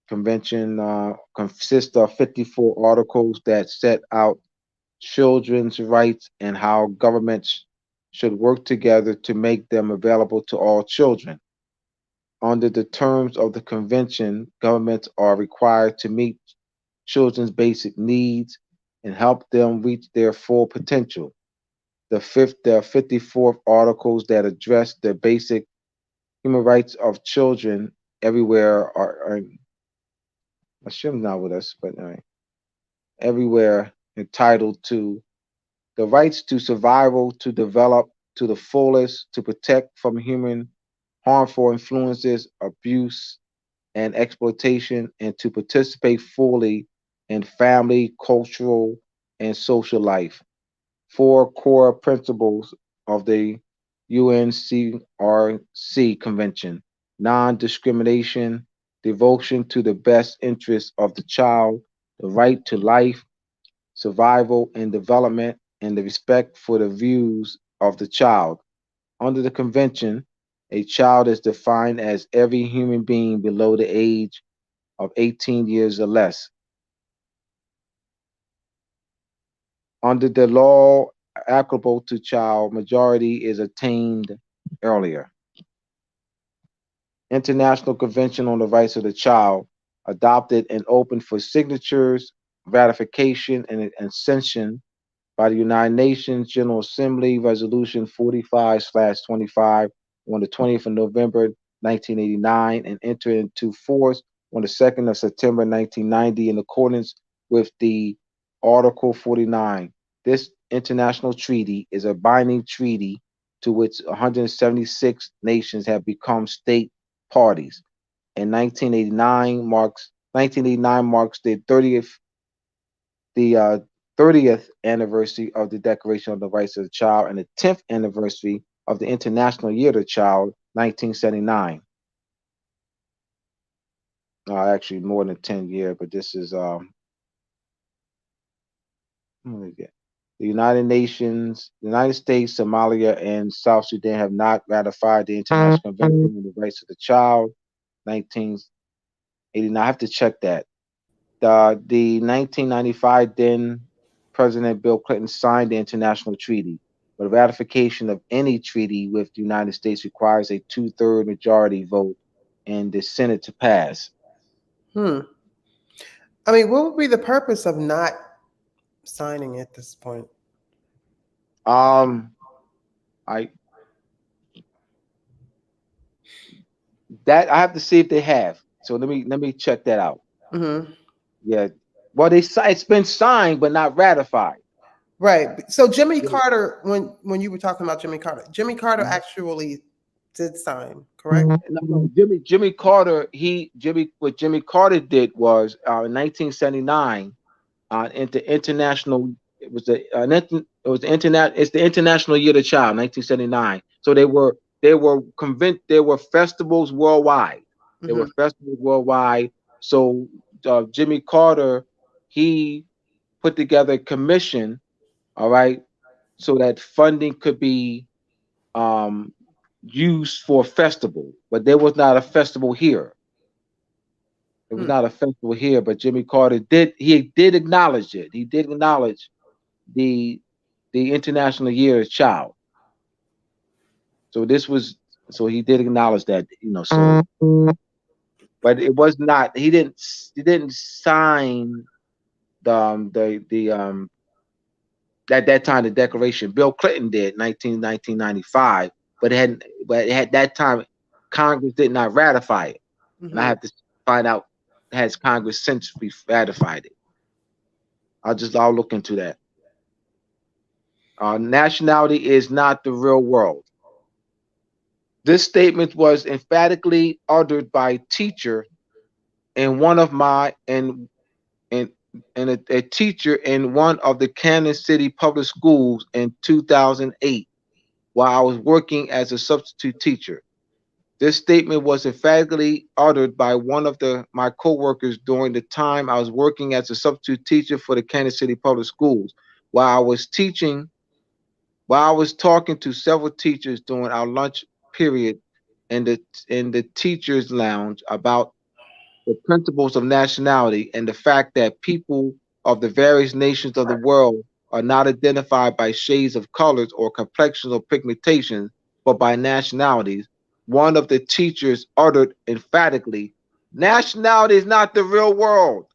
Convention consists of 54 articles that set out children's rights and how governments should work together to make them available to all children. Under the terms of the convention, governments are required to meet children's basic needs and help them reach their full potential. The 54th articles that address the basic human rights of children everywhere are Hashim's not with us, but everywhere entitled to the rights to survival, to develop to the fullest, to protect from human harmful influences, abuse, and exploitation, and to participate fully in family, cultural, and social life. Four core principles of the UNCRC Convention: non discrimination, devotion to the best interests of the child, the right to life, survival and development, and the respect for the views of the child. Under the convention, a child is defined as every human being below the age of 18 years or less. Under the law applicable to child, majority is attained earlier. International Convention on the Rights of the Child, adopted and opened for signatures, ratification, and ascension by the United Nations General Assembly, Resolution 45/25 on the 20th of November 1989, and entered into force on the 2nd of September 1990 in accordance with the Article 49. This international treaty is a binding treaty to which 176 nations have become state parties. And 1989 marks the 30th anniversary of the Declaration of the Rights of the Child and the 10th anniversary of the International Year of the Child, 1979. Actually, more than 10 years, but this is the United Nations, the United States, Somalia, and South Sudan have not ratified the International Convention on the Rights of the Child, 1989. I have to check that. The 1995 then President Bill Clinton signed the international treaty, but ratification of any treaty with the United States requires a two-thirds majority vote in the Senate to pass. I mean, what would be the purpose of not signing at this point? I have to see if they have. So let me check that out. Yeah. Well, it's been signed but not ratified. Right. So Jimmy Carter, when you were talking about Jimmy Carter actually did sign, correct? No, Jimmy Carter. What Jimmy Carter did was in 1979. International. It's the International Year of the Child, 1979. So there were festivals worldwide. There were festivals worldwide. So Jimmy Carter, he put together a commission, all right, so that funding could be used for a festival. But there was not a festival here. It was not a festival here, but Jimmy Carter did acknowledge it. He did acknowledge the International Year of Child. So he did acknowledge that, so but it was not, he didn't sign at that time the declaration. Bill Clinton did 1995, but at that time Congress did not ratify it. And I have to find out, has Congress since ratified it? I'll look into that. Nationality is not the real world. This statement was emphatically uttered by a teacher in one of my and a teacher in one of the Kansas City public schools in 2008 while I was working as a substitute teacher. This statement was emphatically uttered by one of my coworkers during the time I was working as a substitute teacher for the Kansas City public schools. While I was talking to several teachers during our lunch period in the teachers' lounge about the principles of nationality and the fact that people of the various nations of the world are not identified by shades of colors or complexions or pigmentations, but by nationalities, one of the teachers uttered emphatically, "Nationality is not the real world."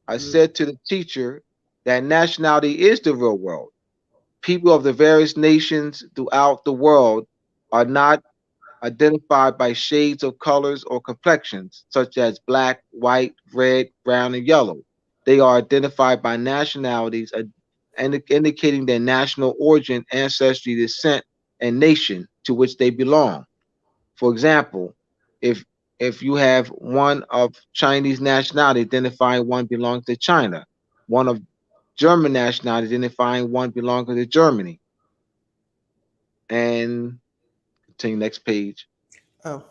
I said to the teacher that nationality is the real world. People of the various nations throughout the world are not identified by shades of colors or complexions, such as black, white, red, brown, and yellow. They are identified by nationalities, indicating their national origin, ancestry, descent, and nation to which they belong. For example, if you have one of Chinese nationality identifying one belongs to China, one of German nationality identifying one belongs to Germany. And continue next page. Oh.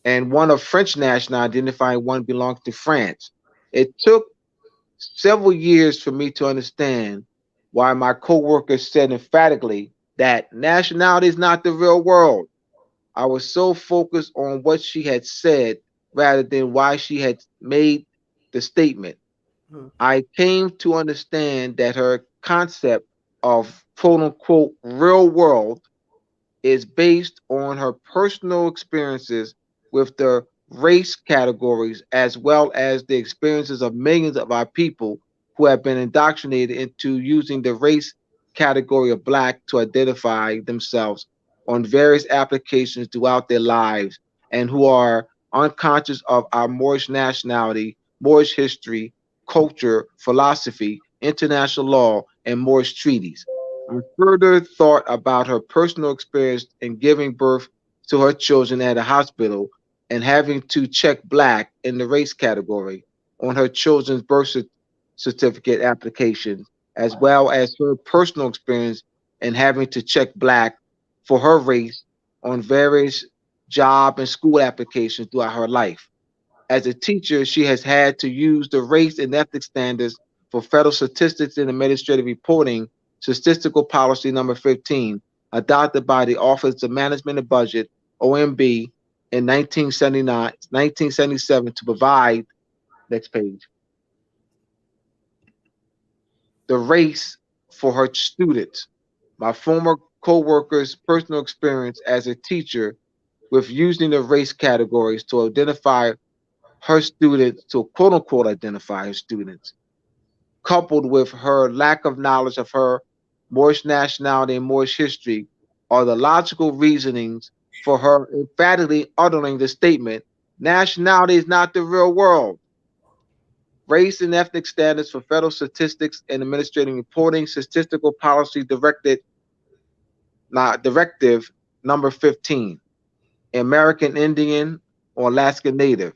And one of French nationality identifying one belongs to France. It took several years for me to understand why my coworker said emphatically that nationality is not the real world. I was so focused on what she had said rather than why she had made the statement. Mhm. I came to understand that her concept of quote unquote real world is based on her personal experiences with the race categories as well as the experiences of millions of our people who have been indoctrinated into using the race category of black to identify themselves on various applications throughout their lives and who are unconscious of our Moorish nationality, Moorish history, culture, philosophy, international law, and Moorish treaties. I further thought about her personal experience in giving birth to her children at a hospital and having to check black in the race category on her children's certificate applications, as well as her personal experience in having to check black for her race on various job and school applications throughout her life. As a teacher, she has had to use the race and ethnic standards for federal statistics and administrative reporting, statistical policy number 15, adopted by the Office of Management and Budget, OMB, in 1979, 1977 to provide, next page, the race for her students. My former co-worker's personal experience as a teacher with using the race categories to identify her students, to quote unquote identify her students, coupled with her lack of knowledge of her Moorish nationality and Moorish history, are the logical reasonings for her emphatically uttering the statement nationality is not the real world. Race and ethnic standards for federal statistics and administrative reporting, statistical policy directive number 15, American Indian or Alaska Native,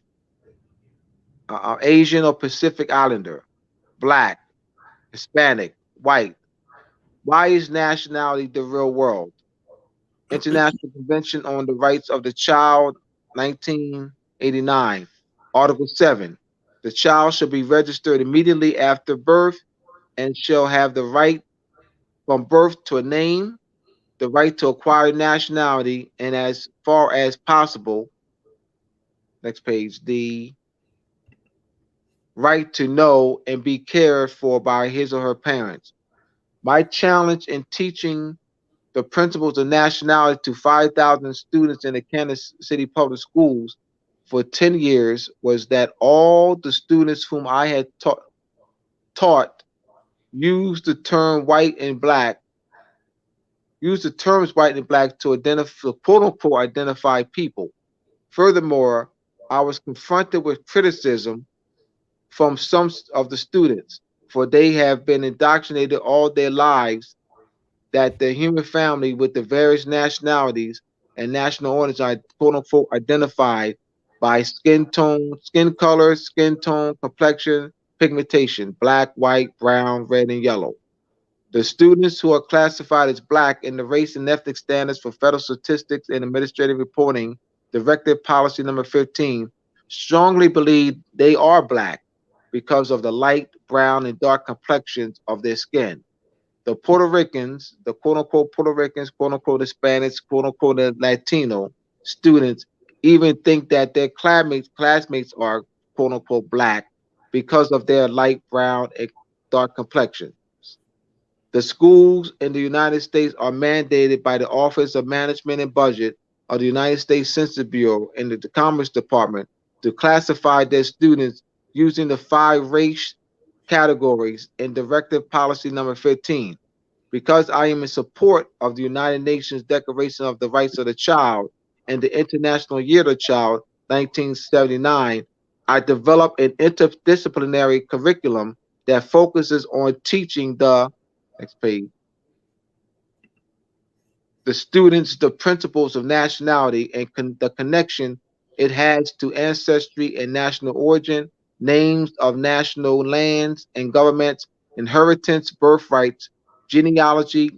Asian or Pacific Islander, Black, Hispanic, White. Why is nationality the real world? International Convention on the Rights of the Child, 1989, Article 7. The child shall be registered immediately after birth and shall have the right from birth to a name, the right to acquire nationality, and as far as possible, next page, the right to know and be cared for by his or her parents. My challenge in teaching the principles of nationality to 5,000 students in the Kansas City Public Schools for 10 years was that all the students whom I had taught used the term white and black, used the terms white and black to identify, quote unquote, identify people. Furthermore, I was confronted with criticism from some of the students, for they have been indoctrinated all their lives that the human family with the various nationalities and national orders are quote unquote identified by skin tone, skin color, skin tone, complexion, pigmentation, black, white, brown, red, and yellow. The students who are classified as black in the race and ethnic standards for federal statistics and administrative reporting, directive policy number 15, strongly believe they are black because of the light, brown, and dark complexions of their skin. The Puerto Ricans, the quote unquote Puerto Ricans, quote unquote Hispanics, quote unquote Latino students even think that their classmates are quote unquote black because of their light brown and dark complexion. The schools in the United States are mandated by the Office of Management and Budget of the United States Census Bureau and the Commerce Department to classify their students using the 5 race categories in Directive Policy number 15. Because I am in support of the United Nations Declaration of the Rights of the Child and the International Year of the Child, 1979, I developed an interdisciplinary curriculum that focuses on teaching next page, the students the principles of nationality and the connection it has to ancestry and national origin, names of national lands and governments, inheritance, birthrights, genealogy,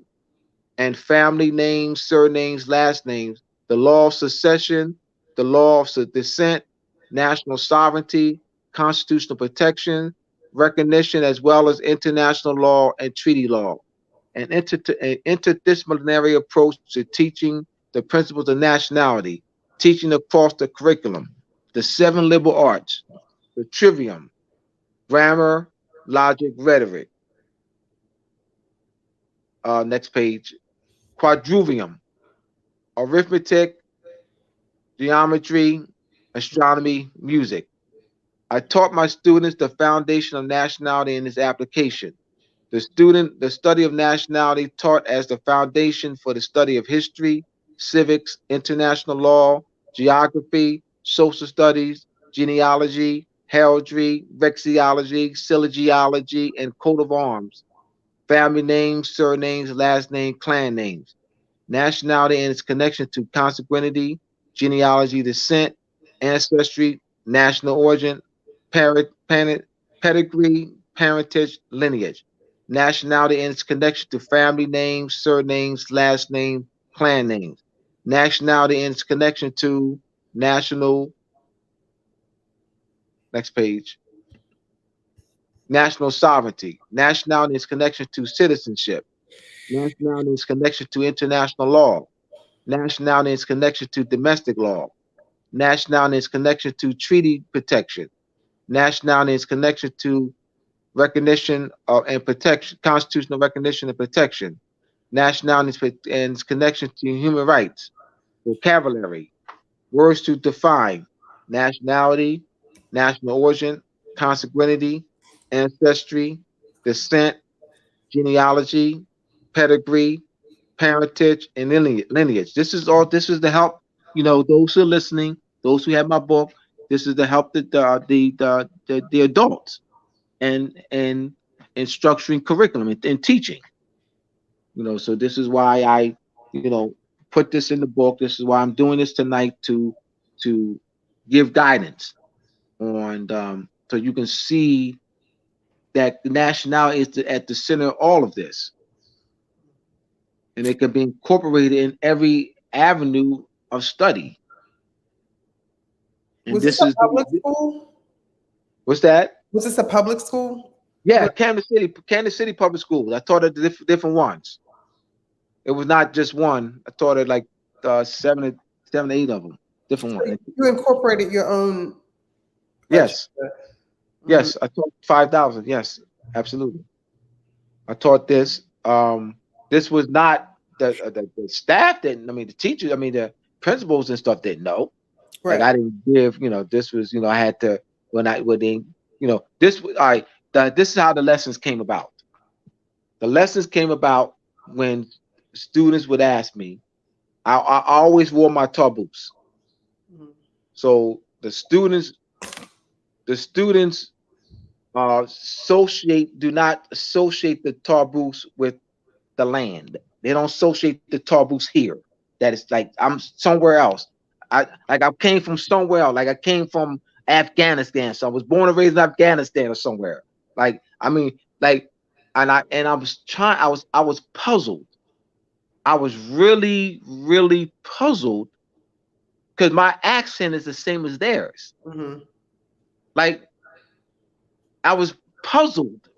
and family names, surnames, last names, the law of succession, the law of descent, national sovereignty, constitutional protection, recognition, as well as international law and treaty law. an interdisciplinary approach to teaching the principles of nationality, teaching across the curriculum, the 7 liberal arts, the trivium, grammar, logic, rhetoric. Next page. Quadrivium, arithmetic, geometry, astronomy, music. I taught my students the foundation of nationality and its application. The study of nationality taught as the foundation for the study of history, civics, international law, geography, social studies, genealogy, heraldry, vexillology, syllogiology, and coat of arms, family names, surnames, last name, clan names, nationality and its connection to consanguinity, genealogy, descent, ancestry, national origin, pedigree, parentage, lineage, nationality and its connection to family names, surnames, last name, clan names, nationality and its connection to national, next page, national sovereignty, nationality and its connection to citizenship, nationality and its connection to international law, nationality and its connection to domestic law, nationality and its connection to treaty protection, nationality and its connection to recognition and protection, constitutional recognition and protection, nationality and its connection to human rights, vocabulary, words to define, nationality, national origin, consanguinity, ancestry, descent, genealogy, pedigree, parentage, and lineage. This is all. This is the help. Those who are listening, those who have my book. This is to help the adults and structuring curriculum and teaching. So this is why I put this in the book. This is why I'm doing this tonight to give guidance on so you can see that the nationality is at the center of all of this, and it can be incorporated in every avenue of study. And Was this a public school? What's that? Was this a public school? Yeah, Kansas City Public Schools. I taught at different ones. It was not just one. I taught at like 7 to 8 of them, different ones. You incorporated your own. Yes. Yes, I taught 5,000. Yes, absolutely. I taught this. This was not the staff didn't. I mean, the teachers. I mean, the principals and stuff didn't know. Right. Like I didn't give. This was. I had to this. This is how the lessons came about. The lessons came about when students would ask me. I always wore my tar boots. So the students do not associate the tar boots with the land. They don't associate the tar boots here. That is like I'm somewhere else. I came from somewhere else. Like I came from Afghanistan. So I was born and raised in Afghanistan or somewhere. I was puzzled. I was really, really puzzled because my accent is the same as theirs. Like I was puzzled.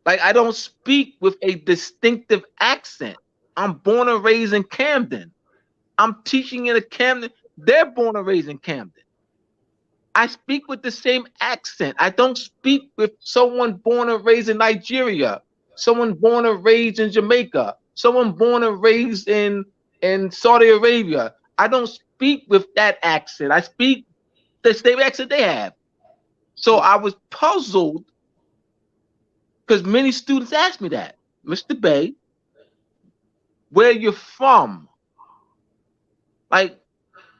Like I don't speak with a distinctive accent. I'm born and raised in Camden. I'm teaching in a Camden. They're born and raised in Camden. I speak with the same accent. I don't speak with someone born and raised in Nigeria, someone born and raised in Jamaica, someone born and raised in Saudi Arabia. I don't speak with that accent. I speak the same accent they have. So I was puzzled because many students asked me that, Mr. Bey, where you from? Like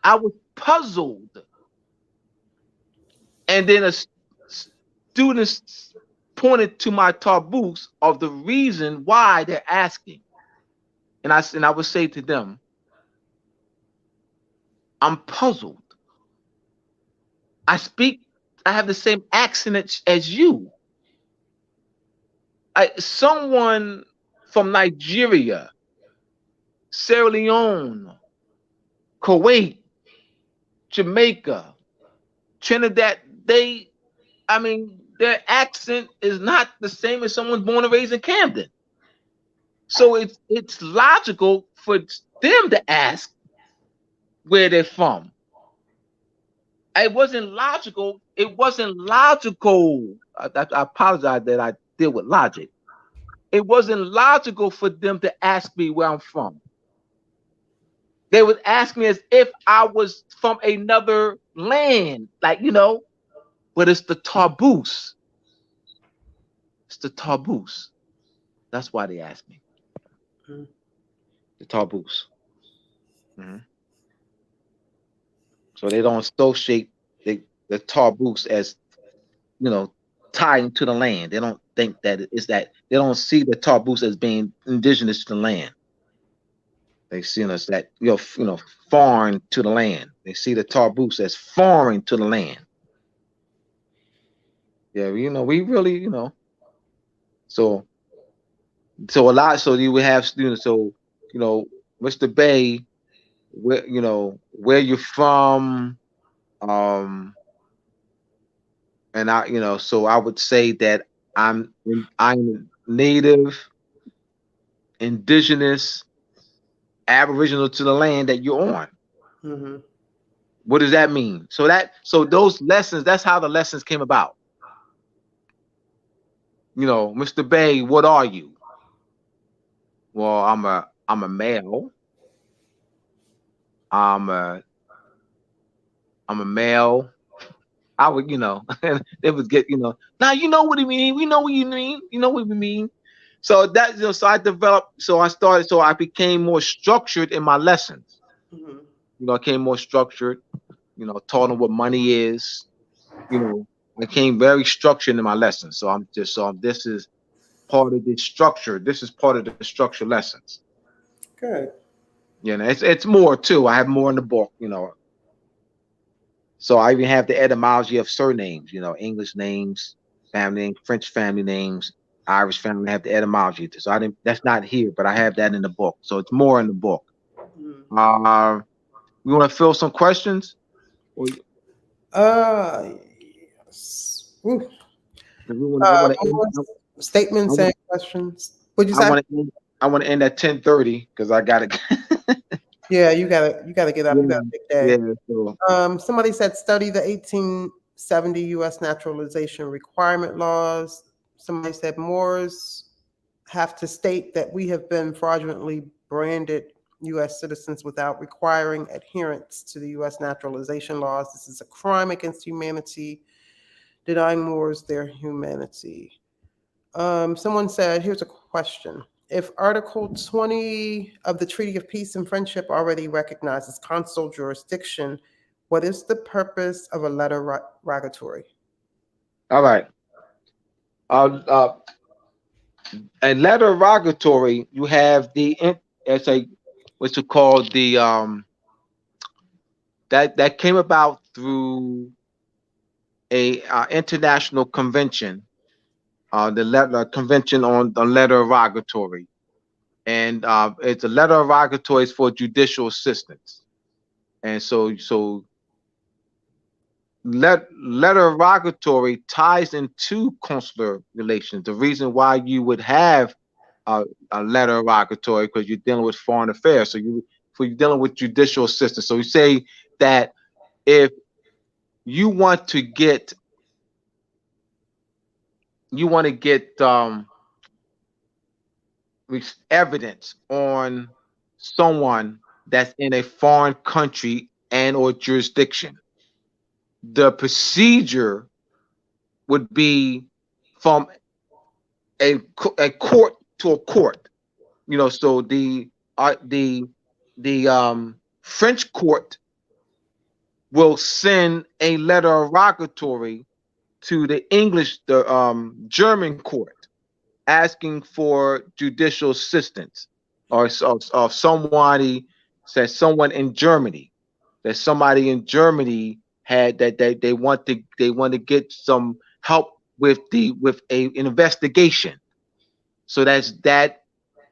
I was puzzled. And then a student pointed to my tar boots of the reason why they're asking. And I would say to them, I'm puzzled. I have the same accent as you. Someone from Nigeria, Sierra Leone, Kuwait, Jamaica, Trinidad, their accent is not the same as someone born and raised in Camden. So it's logical for them to ask where they're from. It wasn't logical. It wasn't logical. I apologize that I deal with logic. It wasn't logical for them to ask me where I'm from. They would ask me as if I was from another land, like, but it's the taboos. It's the taboos. That's why they ask me. Mm-hmm. The taboos. Mm-hmm. So they don't associate the taboos as, tying to the land. They don't think that it's that. They don't see the taboos as being indigenous to the land. They see us that foreign to the land. They see the taboos as foreign to the land. Yeah, we really, so a lot. So you would have, Mr. Bey, where you're from, and so I would say that I'm native, indigenous, aboriginal to the land that you're on. Mm-hmm. What does that mean? So those lessons, that's how the lessons came about. Mr. Bey, what are you? Well, I'm a male. I'm a male. I would, they would get, now you know what he mean. We know what you mean. You know what we mean. So that, so I developed, so I became more structured in my lessons. Mm-hmm. I became more structured, taught them what money is, I became very structured in my lessons. So this is part of the structure. This is part of the structure lessons. Good. It's more too. I have more in the book, So I even have the etymology of surnames, English names, family names, French family names, Irish family. I have the etymology. So that's not here, but I have that in the book. So it's more in the book. Mm-hmm. We want to fill some questions? Yes. More statements and questions. What'd you say? I want to end at 10:30 because I got to. Yeah, you gotta get up. You got a big day. Yeah, so. Somebody said study the 1870 U.S. naturalization requirement laws. Somebody said Moors have to state that we have been fraudulently branded U.S. citizens without requiring adherence to the U.S. naturalization laws. This is a crime against humanity, denying Moors their humanity. Someone said, here's a question. If Article 20 of the Treaty of Peace and Friendship already recognizes consular jurisdiction, what is the purpose of a letter rogatory? All right. A letter rogatory, you have what's it called, the that came about through a international convention, the convention on the letter rogatory, and it's a letter of rogatory for judicial assistance, and so letter of rogatory ties into consular relations. The reason why you would have a letter of rogatory, because you're dealing with foreign affairs, so you're dealing with judicial assistance. So we say that if you want to get evidence on someone that's in a foreign country and or jurisdiction, the procedure would be from a court to a court. So the French court will send a letter of rogatory to the German court, asking for judicial assistance, or somebody says someone in Germany, that somebody in Germany had that they want to get some help with an investigation. So that's that,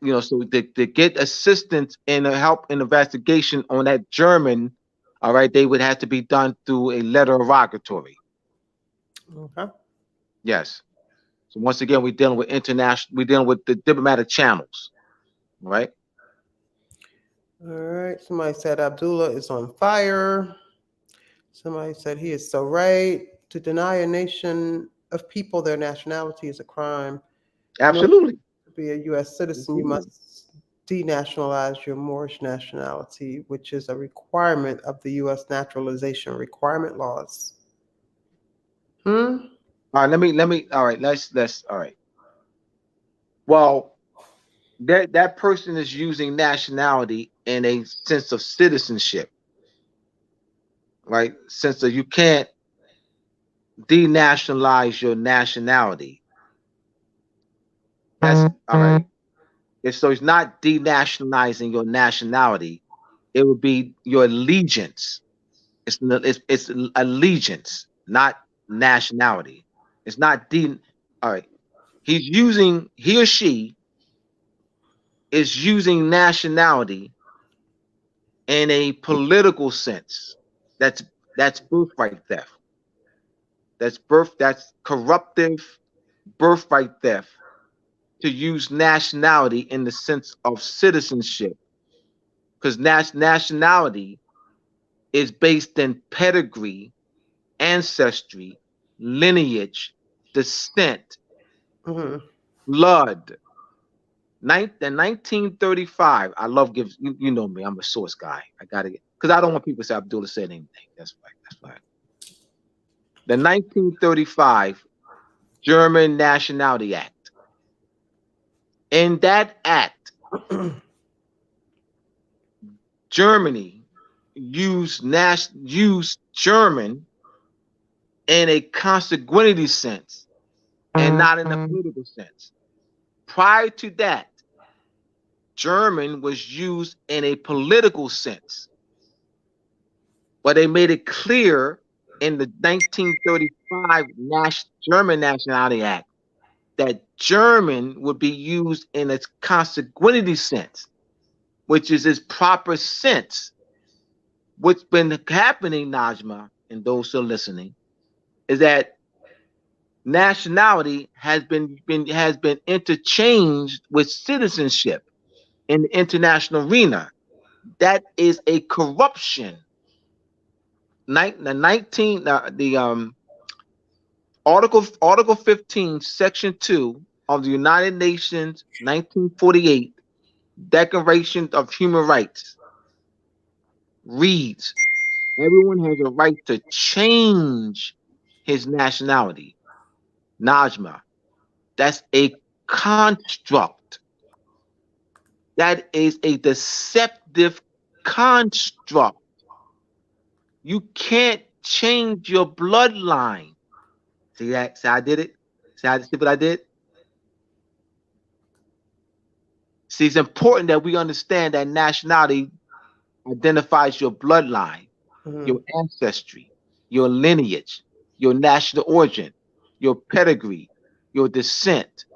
so to get assistance and help in investigation on that German, all right, they would have to be done through a letter of rogatory. Okay. Yes. So once again, we're dealing with the diplomatic channels. Right? All right. Somebody said Abdullah is on fire. Somebody said he is so right. To deny a nation of people their nationality is a crime. Absolutely. To be a U.S. citizen, you must denationalize your Moorish nationality, which is a requirement of the U.S. naturalization requirement laws. All right, all right, all right. Well, that person is using nationality in a sense of citizenship, right? Since you can't denationalize your nationality. That's all right. So it's not denationalizing your nationality. It would be your allegiance. It's allegiance, not nationality. It's not de. All right. He or she is using nationality in a political sense. That's birthright theft. That's corruptive birthright theft to use nationality in the sense of citizenship. Because nationality is based in pedigree, ancestry, lineage, descent, blood. In 1935, I love gives you know me, I'm a source guy. I gotta get because I don't want people to say Abdullah said anything. That's right. That's right. The 1935 German Nationality Act. In that act, Germany used German in a consanguinity sense and not in a political sense. Prior to that, German was used in a political sense, but they made it clear in the 1935 German Nationality Act that German would be used in its consanguinity sense, which is its proper sense. What's been happening, Najma, and those who are listening, is that nationality has been interchanged with citizenship in the international arena. That is a corruption. The Article 15, Section 2 of the United Nations 1948 Declaration of Human Rights reads, everyone has a right to change his nationality. Najma, that's a construct. That is a deceptive construct. You can't change your bloodline. See that? See how I did it? See what I did? See, it's important that we understand that nationality identifies your bloodline, your ancestry, your lineage, your national origin, your pedigree, your descent.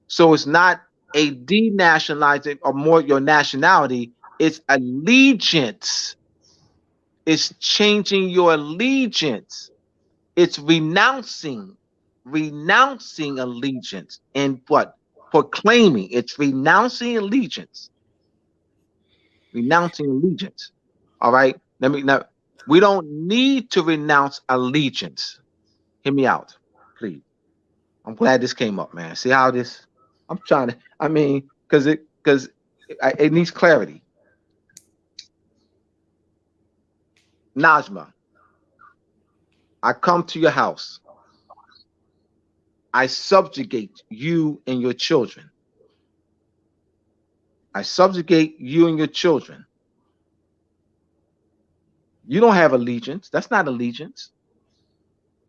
So it's not a denationalizing or more your nationality, it's allegiance. It's changing your allegiance. It's renouncing allegiance and what? Proclaiming. It's renouncing allegiance. Renouncing allegiance. All right. Now we don't need to renounce allegiance. Hear me out, please. I'm glad this came up, man. See how this I'm trying to, I mean, because it needs clarity. Najma, I come to your house. I subjugate you and your children. I subjugate you and your children. You don't have allegiance. That's not allegiance.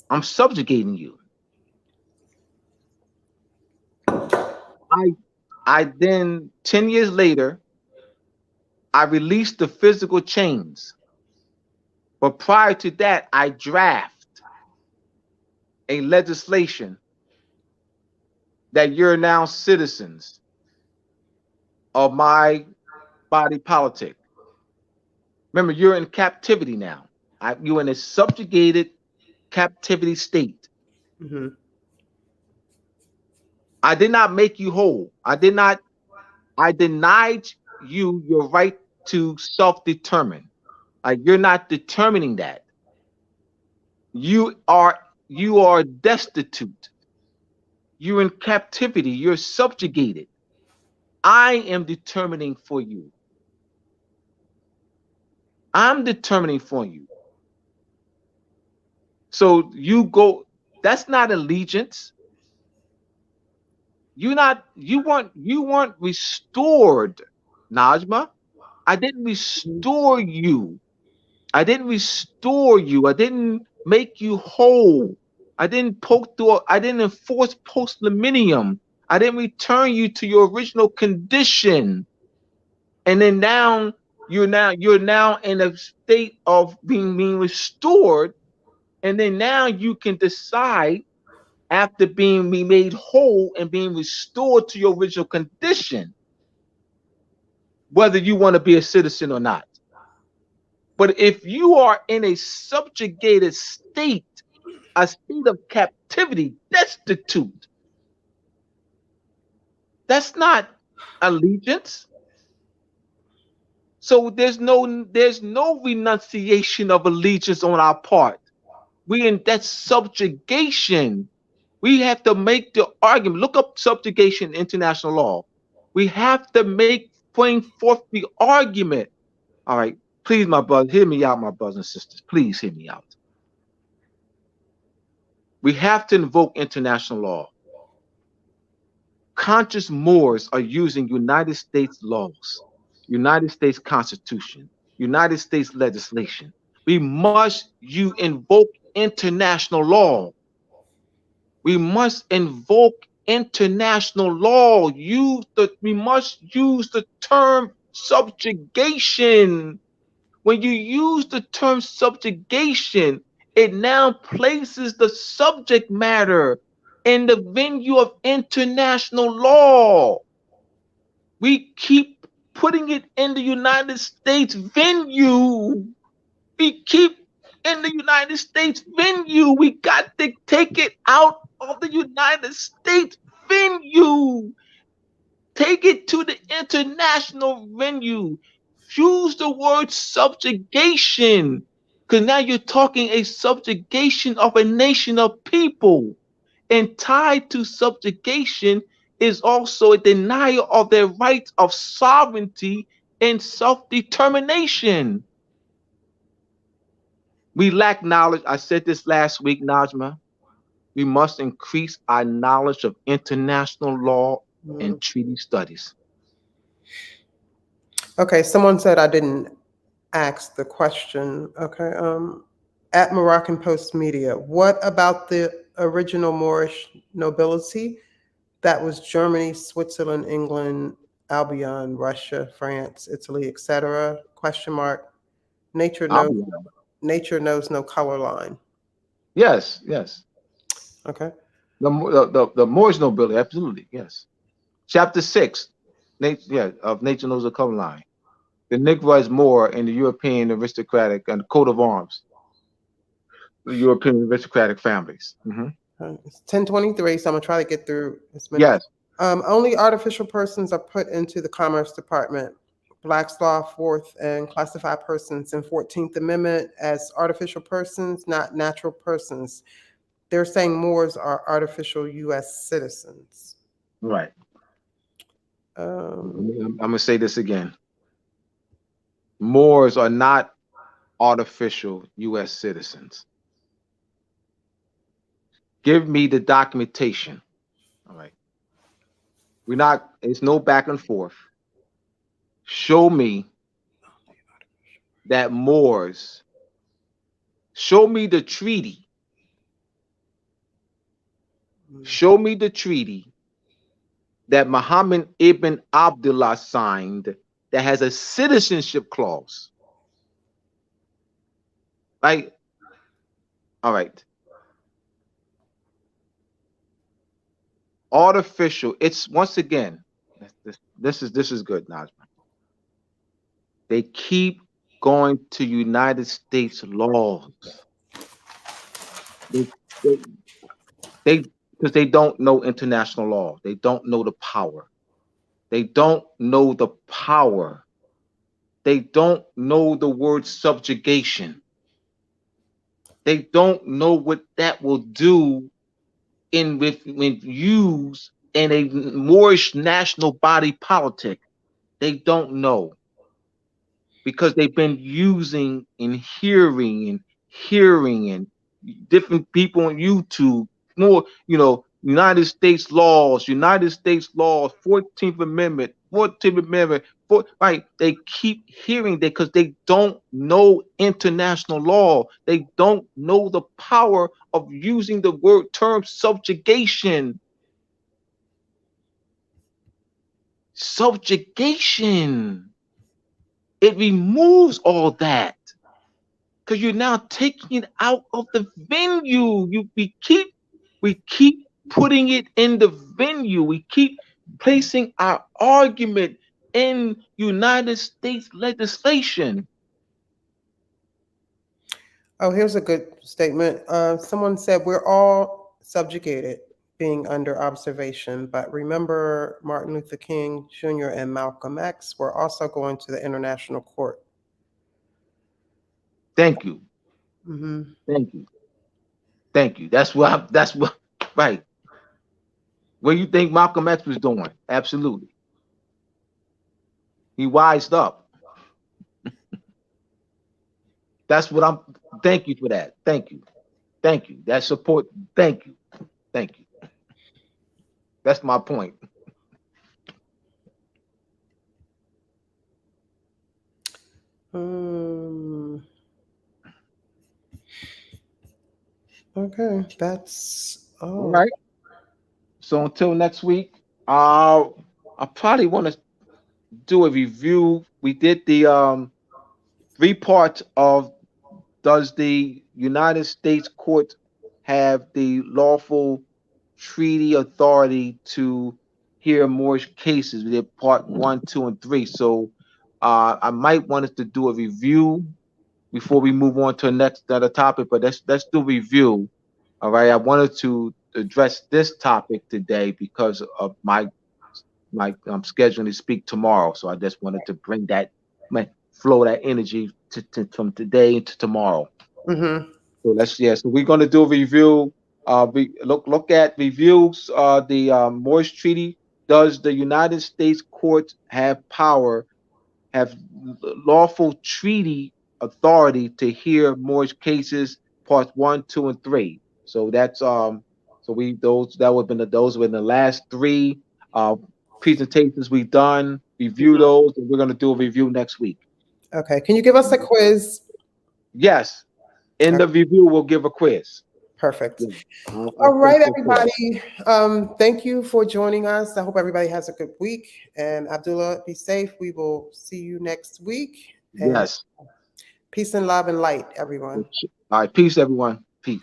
I'm subjugating you. I then 10 years later, I released the physical chains. But prior to that, I draft a legislation that you're now citizens of my body politic. Remember, you're in captivity now. You're in a subjugated captivity state. I did not make you whole. I denied you your right to self-determine. Like, you're not determining that. You are destitute. You're in captivity. You're subjugated. I am determining for you. I'm determining for you. So you go, that's not allegiance. You weren't restored, Najma. I didn't restore you. I didn't restore you. I didn't make you whole. I didn't enforce post-millennium. I didn't return you to your original condition. And then you're now in a state of being restored. And then now you can decide, after being made whole and being restored to your original condition, whether you want to be a citizen or not. But if you are in a subjugated state, a state of captivity, destitute, that's not allegiance. So there's no renunciation of allegiance on our part. We in that subjugation. We have to make the argument. Look up subjugation in international law. We have to bring forth the argument. All right, please, my brother, hear me out, my brothers and sisters. Please hear me out. We have to invoke international law. Conscious Moors are using United States laws, United States Constitution, United States legislation. We must invoke international law. We must invoke international law. We must use the term subjugation. When you use the term subjugation, it now places the subject matter in the venue of international law. We keep putting it in the United States venue. We keep in the United States venue. We got to take it out of the United States venue. Take it to the international venue. Use the word subjugation, because now you're talking a subjugation of a nation of people. And tied to subjugation is also a denial of their rights of sovereignty and self-determination. We lack knowledge. I said this last week, Najma. We must increase our knowledge of international law and treaty studies. Okay, someone said I didn't ask the question. Okay, at Moroccan Post Media, what about the original Moorish nobility that was Germany, Switzerland, England, Albion, Russia, France, Italy, etc.? Question mark. Nature knows no color line. Yes, yes. Okay. The Moorish nobility, absolutely, yes. Chapter 6, of Nature Knows no Color Line. The Negro as Moor and the European aristocratic and coat of arms. The European aristocratic families. It's 10:23, so I'm gonna try to get through this minute. Yes. Only artificial persons are put into the Commerce Department. Black's Law 4th and classify persons in 14th Amendment as artificial persons, not natural persons. They're saying Moors are artificial U.S. citizens. Right. I'm going to say this again. Moors are not artificial U.S. citizens. Give me the documentation. All right. It's no back and forth. Show me that Moors, show me the treaty. Show me the treaty that Muhammad ibn Abdullah signed that has a citizenship clause. Like, all right. Artificial. It's once again, this is good, Najma. They keep going to United States laws. because they don't know international law. They don't know the power. They don't know the power. They don't know the word subjugation. They don't know what that will do when used in a Moorish national body politic. They don't know because they've been using and hearing and different people on YouTube more, United States laws, 14th Amendment, 14th Amendment, right? They keep hearing that because they don't know international law. They don't know the power of using the term subjugation. Subjugation. It removes all that. Because you're now taking it out of the venue. We keep putting it in the venue. We keep placing our argument in United States legislation. Oh, here's a good statement. Someone said we're all subjugated, being under observation, but remember Martin Luther King Jr. and Malcolm X were also going to the International Court. Thank you. Mm-hmm. Thank you. That's what, right. What do you think Malcolm X was doing? Absolutely. He wised up. Thank you for that. Thank you. That support, thank you. That's my point. Okay, that's all right. So until next week, I probably want to do a review. We did the 3 parts of, does the United States court have the lawful treaty authority to hear Moorish cases? We did part 1, 2, and 3. So I might want us to do a review before we move on to the next other topic, but let's do a review. All right. I wanted to address this topic today because of my scheduling to speak tomorrow. So I just wanted to bring that, flow that energy from today into tomorrow. Mm-hmm. So we're going to do a review. Look at reviews. The Moorish Treaty. Does the United States courts have lawful treaty authority to hear Moorish cases? Parts 1, 2, and 3. So that's those were the last 3 presentations we've done. Review those, and we're going to do a review next week. Okay. Can you give us a quiz? Yes. In the review, we'll give a quiz. Perfect. All right, everybody. Thank you for joining us. I hope everybody has a good week. And Abdullah, be safe. We will see you next week. And yes. Peace and love and light, everyone. All right. Peace, everyone. Peace.